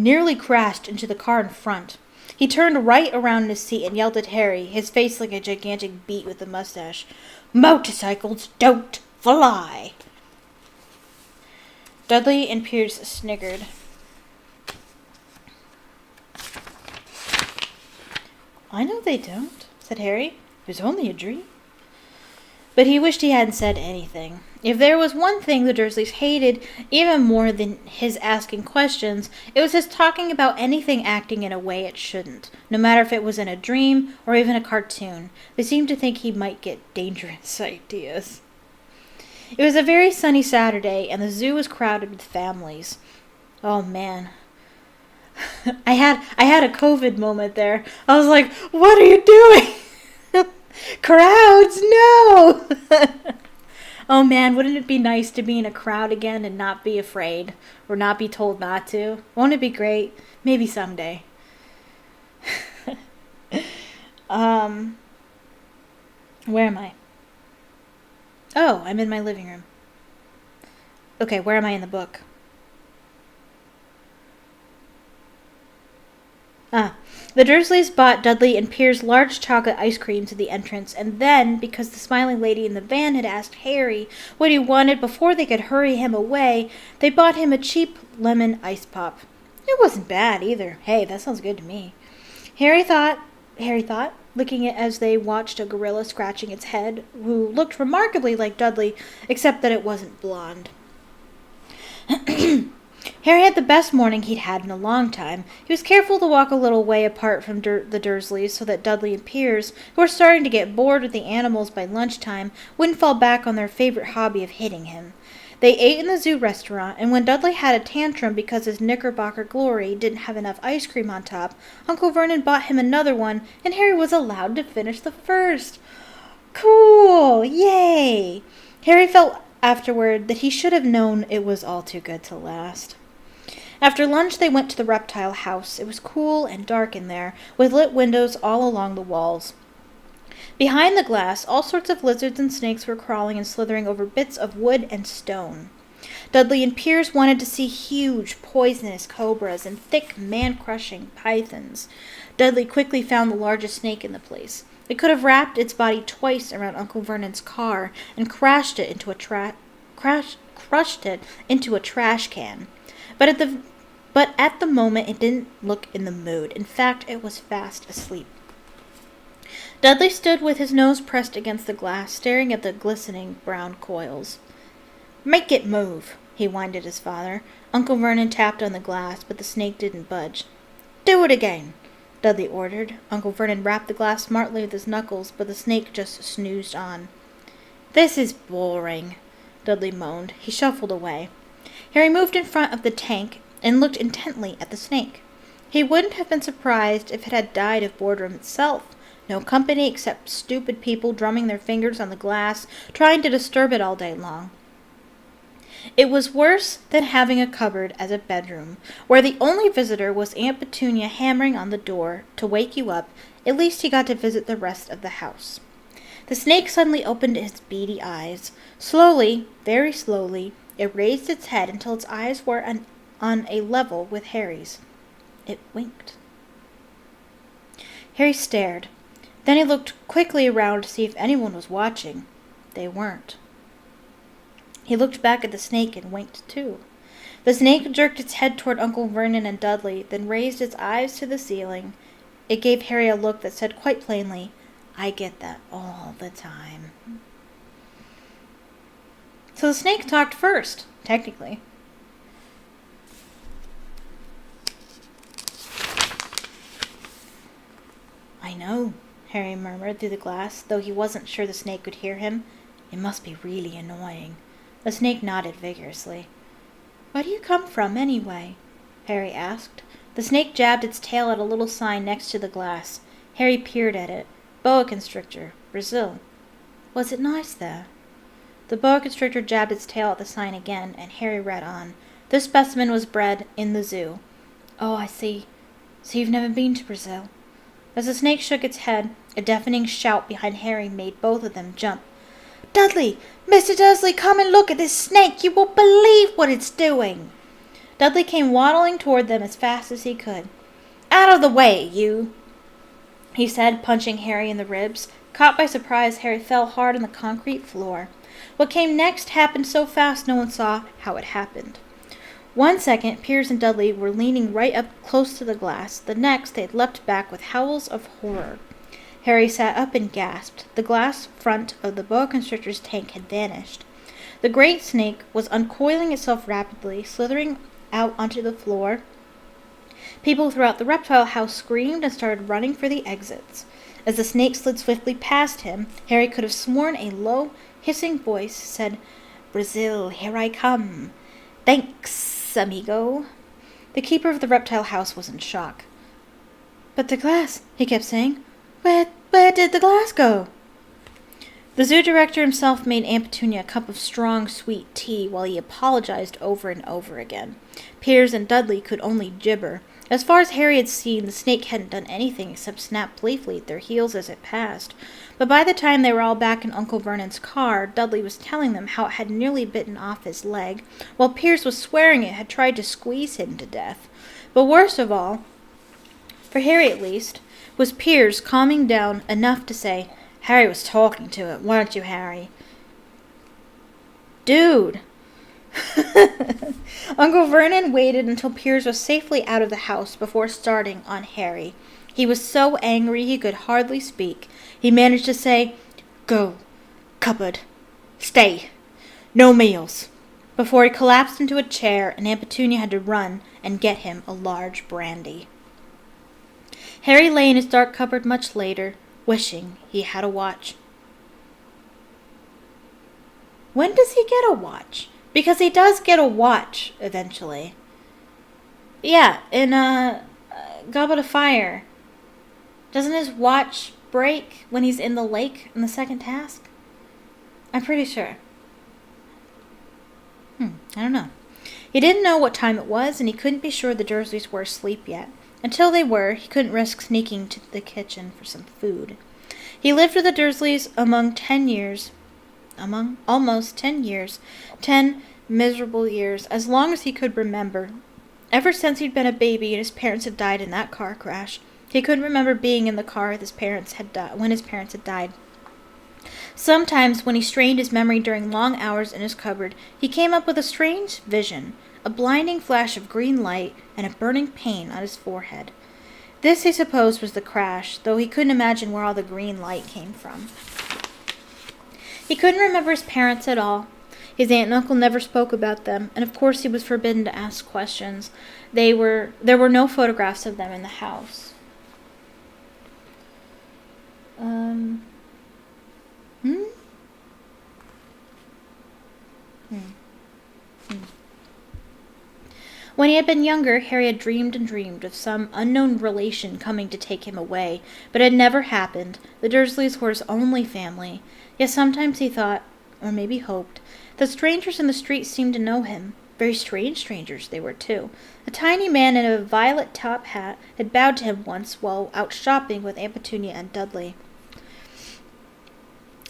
nearly crashed into the car in front. He turned right around in his seat and yelled at Harry, his face like a gigantic beet with a mustache. Motorcycles don't fly! Dudley and Piers sniggered. I know they don't, said Harry. It was only a dream. But he wished he hadn't said anything. If there was one thing the Dursleys hated even more than his asking questions, it was his talking about anything acting in a way it shouldn't, no matter if it was in a dream or even a cartoon. They seemed to think he might get dangerous ideas. It was a very sunny Saturday, and the zoo was crowded with families. Oh, man. I had a COVID moment there. I was like, what are you doing? Crowds, no! Oh man, wouldn't it be nice to be in a crowd again and not be afraid or not be told not to? Won't it be great? Maybe someday. Where am I? Oh, I'm in my living room. Okay, where am I in the book? The Dursleys bought Dudley and Piers large chocolate ice creams at the entrance, and then, because the smiling lady in the van had asked Harry what he wanted before they could hurry him away, they bought him a cheap lemon ice pop. It wasn't bad, either. Hey, that sounds good to me. Harry thought, looking at as they watched a gorilla scratching its head, who looked remarkably like Dudley, except that it wasn't blonde. Harry had the best morning he'd had in a long time. He was careful to walk a little way apart from the Dursleys so that Dudley and Piers, who were starting to get bored with the animals by lunchtime, wouldn't fall back on their favorite hobby of hitting him. They ate in the zoo restaurant, and when Dudley had a tantrum because his Knickerbocker Glory didn't have enough ice cream on top, Uncle Vernon bought him another one, and Harry was allowed to finish the first. Cool! Yay! Harry felt afterward that he should have known it was all too good to last. After lunch, they went to the reptile house. It was cool and dark in there, with lit windows all along the walls. Behind the glass, all sorts of lizards and snakes were crawling and slithering over bits of wood and stone. Dudley and Piers wanted to see huge, poisonous cobras and thick, man-crushing pythons. Dudley quickly found the largest snake in the place. It could have wrapped its body twice around Uncle Vernon's car and crushed it into a trash can. But at the moment, it didn't look in the mood. In fact, it was fast asleep. Dudley stood with his nose pressed against the glass, staring at the glistening brown coils. "Make it move," he whined at his father. Uncle Vernon tapped on the glass, but the snake didn't budge. "Do it again," Dudley ordered. Uncle Vernon rapped the glass smartly with his knuckles, but the snake just snoozed on. "This is boring," Dudley moaned. He shuffled away. Harry moved in front of the tank and looked intently at the snake. He wouldn't have been surprised if it had died of boredom itself. No company except stupid people drumming their fingers on the glass, trying to disturb it all day long. It was worse than having a cupboard as a bedroom, where the only visitor was Aunt Petunia hammering on the door to wake you up. At least he got to visit the rest of the house. The snake suddenly opened its beady eyes. Slowly, very slowly, it raised its head until its eyes were on a level with Harry's. It winked. Harry stared. Then he looked quickly around to see if anyone was watching. They weren't. He looked back at the snake and winked too. The snake jerked its head toward Uncle Vernon and Dudley, then raised its eyes to the ceiling. It gave Harry a look that said quite plainly, "I get that all the time." So the snake talked first, technically. I know, Harry murmured through the glass, though he wasn't sure the snake could hear him. It must be really annoying. The snake nodded vigorously. Where do you come from, anyway? Harry asked. The snake jabbed its tail at a little sign next to the glass. Harry peered at it. Boa constrictor, Brazil. Was it nice there? The boa constrictor jabbed its tail at the sign again, and Harry read on. This specimen was bred in the zoo. Oh, I see. So you've never been to Brazil? As the snake shook its head, a deafening shout behind Harry made both of them jump. Dudley! Mr. Dursley, come and look at this snake! You won't believe what it's doing! Dudley came waddling toward them as fast as he could. Out of the way, you! He said, punching Harry in the ribs. Caught by surprise, Harry fell hard on the concrete floor. What came next happened so fast no one saw how it happened. 1 second, Piers and Dudley were leaning right up close to the glass. The next, they had leapt back with howls of horror. Harry sat up and gasped. The glass front of the boa constrictor's tank had vanished. The great snake was uncoiling itself rapidly, slithering out onto the floor. People throughout the reptile house screamed and started running for the exits. As the snake slid swiftly past him, Harry could have sworn a low, hissing voice said, Brazil, here I come. Thanks, amigo. The keeper of the reptile house was in shock. But the glass, he kept saying. Where did the glass go? The zoo director himself made Aunt Petunia a cup of strong, sweet tea while he apologized over and over again. Piers and Dudley could only gibber. As far as Harry had seen, the snake hadn't done anything except snap playfully at their heels as it passed. But by the time they were all back in Uncle Vernon's car, Dudley was telling them how it had nearly bitten off his leg, while Piers was swearing it had tried to squeeze him to death. But worst of all, for Harry at least, was Piers calming down enough to say, Harry was talking to it, weren't you, Harry? Dude! Uncle Vernon waited until Piers was safely out of the house before starting on Harry. He was so angry he could hardly speak. He managed to say, Go. Cupboard. Stay. No meals. Before he collapsed into a chair and Aunt Petunia had to run and get him a large brandy. Harry lay in his dark cupboard much later, wishing he had a watch. When does he get a watch? Because he does get a watch, eventually. Yeah, in Goblet of Fire. Doesn't his watch break when he's in the lake in the second task? I'm pretty sure. I don't know. He didn't know what time it was, and he couldn't be sure the Dursleys were asleep yet. Until they were, he couldn't risk sneaking to the kitchen for some food. He lived with the Dursleys almost 10 years, 10 miserable years, as long as he could remember. Ever since he'd been a baby and his parents had died in that car crash, he couldn't remember being in the car when his parents had died. Sometimes, when he strained his memory during long hours in his cupboard, he came up with a strange vision, a blinding flash of green light and a burning pain on his forehead. This, he supposed, was the crash, though he couldn't imagine where all the green light came from. He couldn't remember his parents at all. His aunt and uncle never spoke about them, and of course he was forbidden to ask questions. There were no photographs of them in the house. When he had been younger, Harry had dreamed and dreamed of some unknown relation coming to take him away, but it had never happened. The Dursleys were his only family. Yet sometimes he thought, or maybe hoped, that strangers in the street seemed to know him. Very strange strangers they were, too. A tiny man in a violet top hat had bowed to him once while out shopping with Aunt Petunia and Dudley.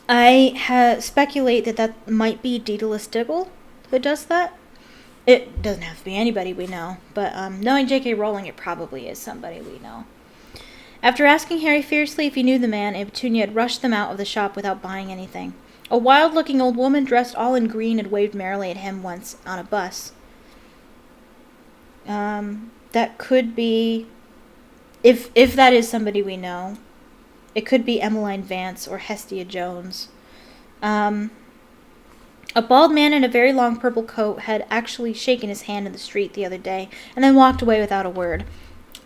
I speculate that might be Daedalus Diggle who does that. It doesn't have to be anybody we know, but knowing J.K. Rowling, it probably is somebody we know. After asking Harry fiercely if he knew the man, Aunt Petunia had rushed them out of the shop without buying anything. A wild-looking old woman dressed all in green had waved merrily at him once on a bus. That could be, if that is somebody we know, it could be Emmeline Vance or Hestia Jones. A bald man in a very long purple coat had actually shaken his hand in the street the other day and then walked away without a word.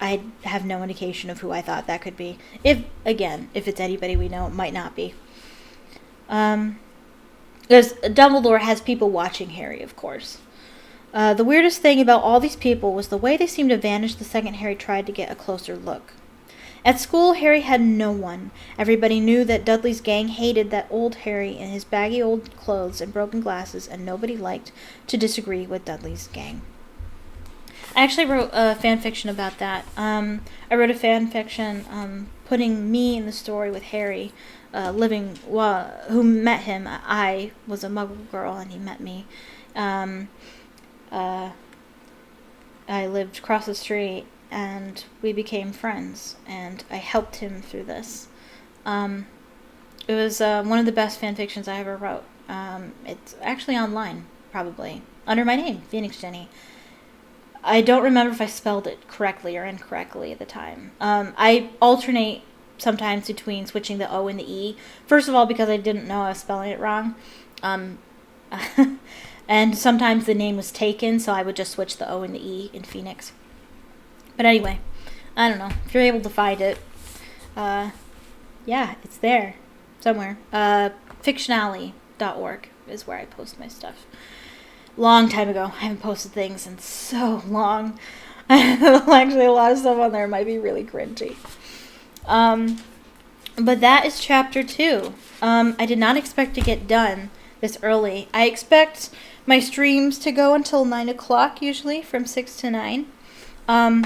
I have no indication of who I thought that could be. If it's anybody we know, it might not be. Because Dumbledore has people watching Harry, of course. The weirdest thing about all these people was the way they seemed to vanish the second Harry tried to get a closer look. At school, Harry had no one. Everybody knew that Dudley's gang hated that old Harry in his baggy old clothes and broken glasses, and nobody liked to disagree with Dudley's gang. I actually wrote a fan fiction about that. I wrote a fan fiction putting me in the story with Harry, who met him. I was a Muggle girl, and he met me. I lived across the street, and we became friends, and I helped him through this. It was one of the best fan fictions I ever wrote. It's actually online, probably, under my name, Phoenix Jenny. I don't remember if I spelled it correctly or incorrectly at the time. I alternate sometimes between switching the O and the E. First of all, because I didn't know I was spelling it wrong. And sometimes the name was taken, so I would just switch the O and the E in Phoenix. But anyway, I don't know. If you're able to find it, yeah, it's there somewhere. Fictionally.org is where I post my stuff. Long time ago. I haven't posted things in so long. Actually, a lot of stuff on there might be really cringy. But that is chapter 2. I did not expect to get done this early. I expect my streams to go until 9 o'clock, usually, from 6 to 9. So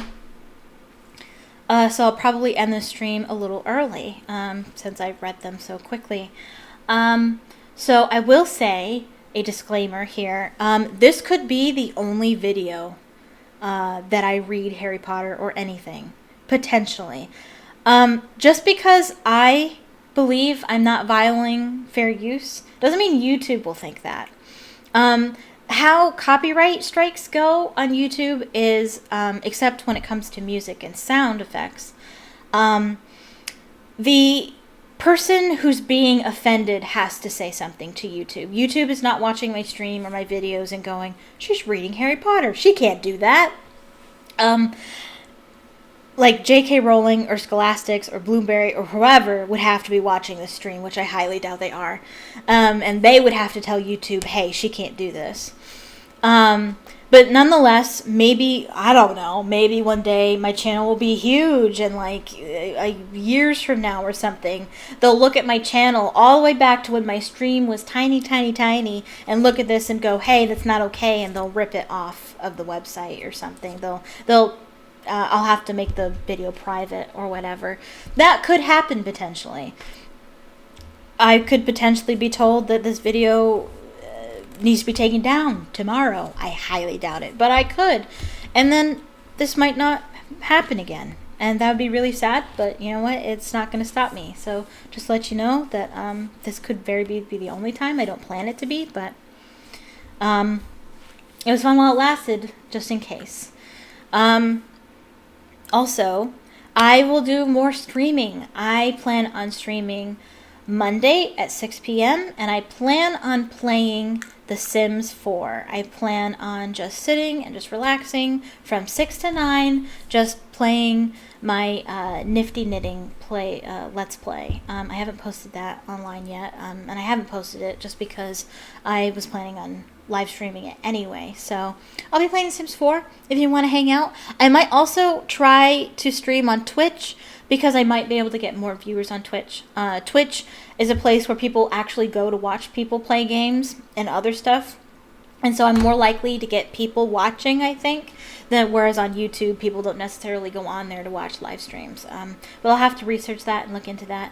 I'll probably end the stream a little early, since I've read them so quickly. So I will say a disclaimer here. This could be the only video that I read Harry Potter or anything, potentially. Just because I believe I'm not violating fair use doesn't mean YouTube will think that. How copyright strikes go on YouTube is, except when it comes to music and sound effects, the person who's being offended has to say something to YouTube. YouTube is not watching my stream or my videos and going, she's reading Harry Potter. She can't do that. Like J.K. Rowling or Scholastics or Bloomberry or whoever would have to be watching this stream, which I highly doubt they are. And they would have to tell YouTube, hey, she can't do this. But nonetheless, maybe, I don't know, maybe one day my channel will be huge and like years from now or something, they'll look at my channel all the way back to when my stream was tiny, tiny, tiny and look at this and go, hey, that's not okay, and they'll rip it off of the website or something. I'll have to make the video private or whatever. That could happen potentially. I could potentially be told that this video needs to be taken down tomorrow. I highly doubt it, but I could. And then this might not happen again. And that would be really sad, but you know what? It's not going to stop me. So just let you know that this could very be the only time. I don't plan it to be, but it was fun while it lasted, just in case. Also, I will do more streaming. I plan on streaming Monday at 6 p.m. and I plan on playing The Sims 4. I plan on just sitting and just relaxing from 6 to 9, just playing my nifty knitting let's play. I haven't posted that online yet, and I haven't posted it just because I was planning on live streaming it anyway. So I'll be playing The Sims 4 if you want to hang out. I might also try to stream on Twitch because I might be able to get more viewers on Twitch. Twitch is a place where people actually go to watch people play games and other stuff. And so I'm more likely to get people watching, I think, than whereas on YouTube, people don't necessarily go on there to watch live streams. But I'll have to research that and look into that.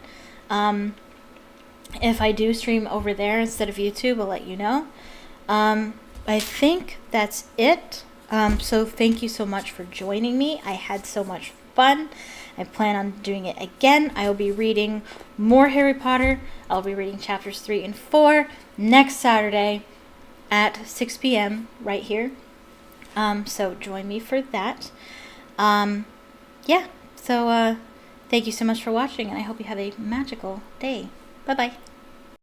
If I do stream over there instead of YouTube, I'll let you know. I think that's it. So thank you so much for joining me. I had so much fun. I plan on doing it again. I will be reading more Harry Potter. I'll be reading chapters 3 and 4 next Saturday at 6 p.m. right here. So join me for that. Yeah, so thank you so much for watching, and I hope you have a magical day. Bye-bye.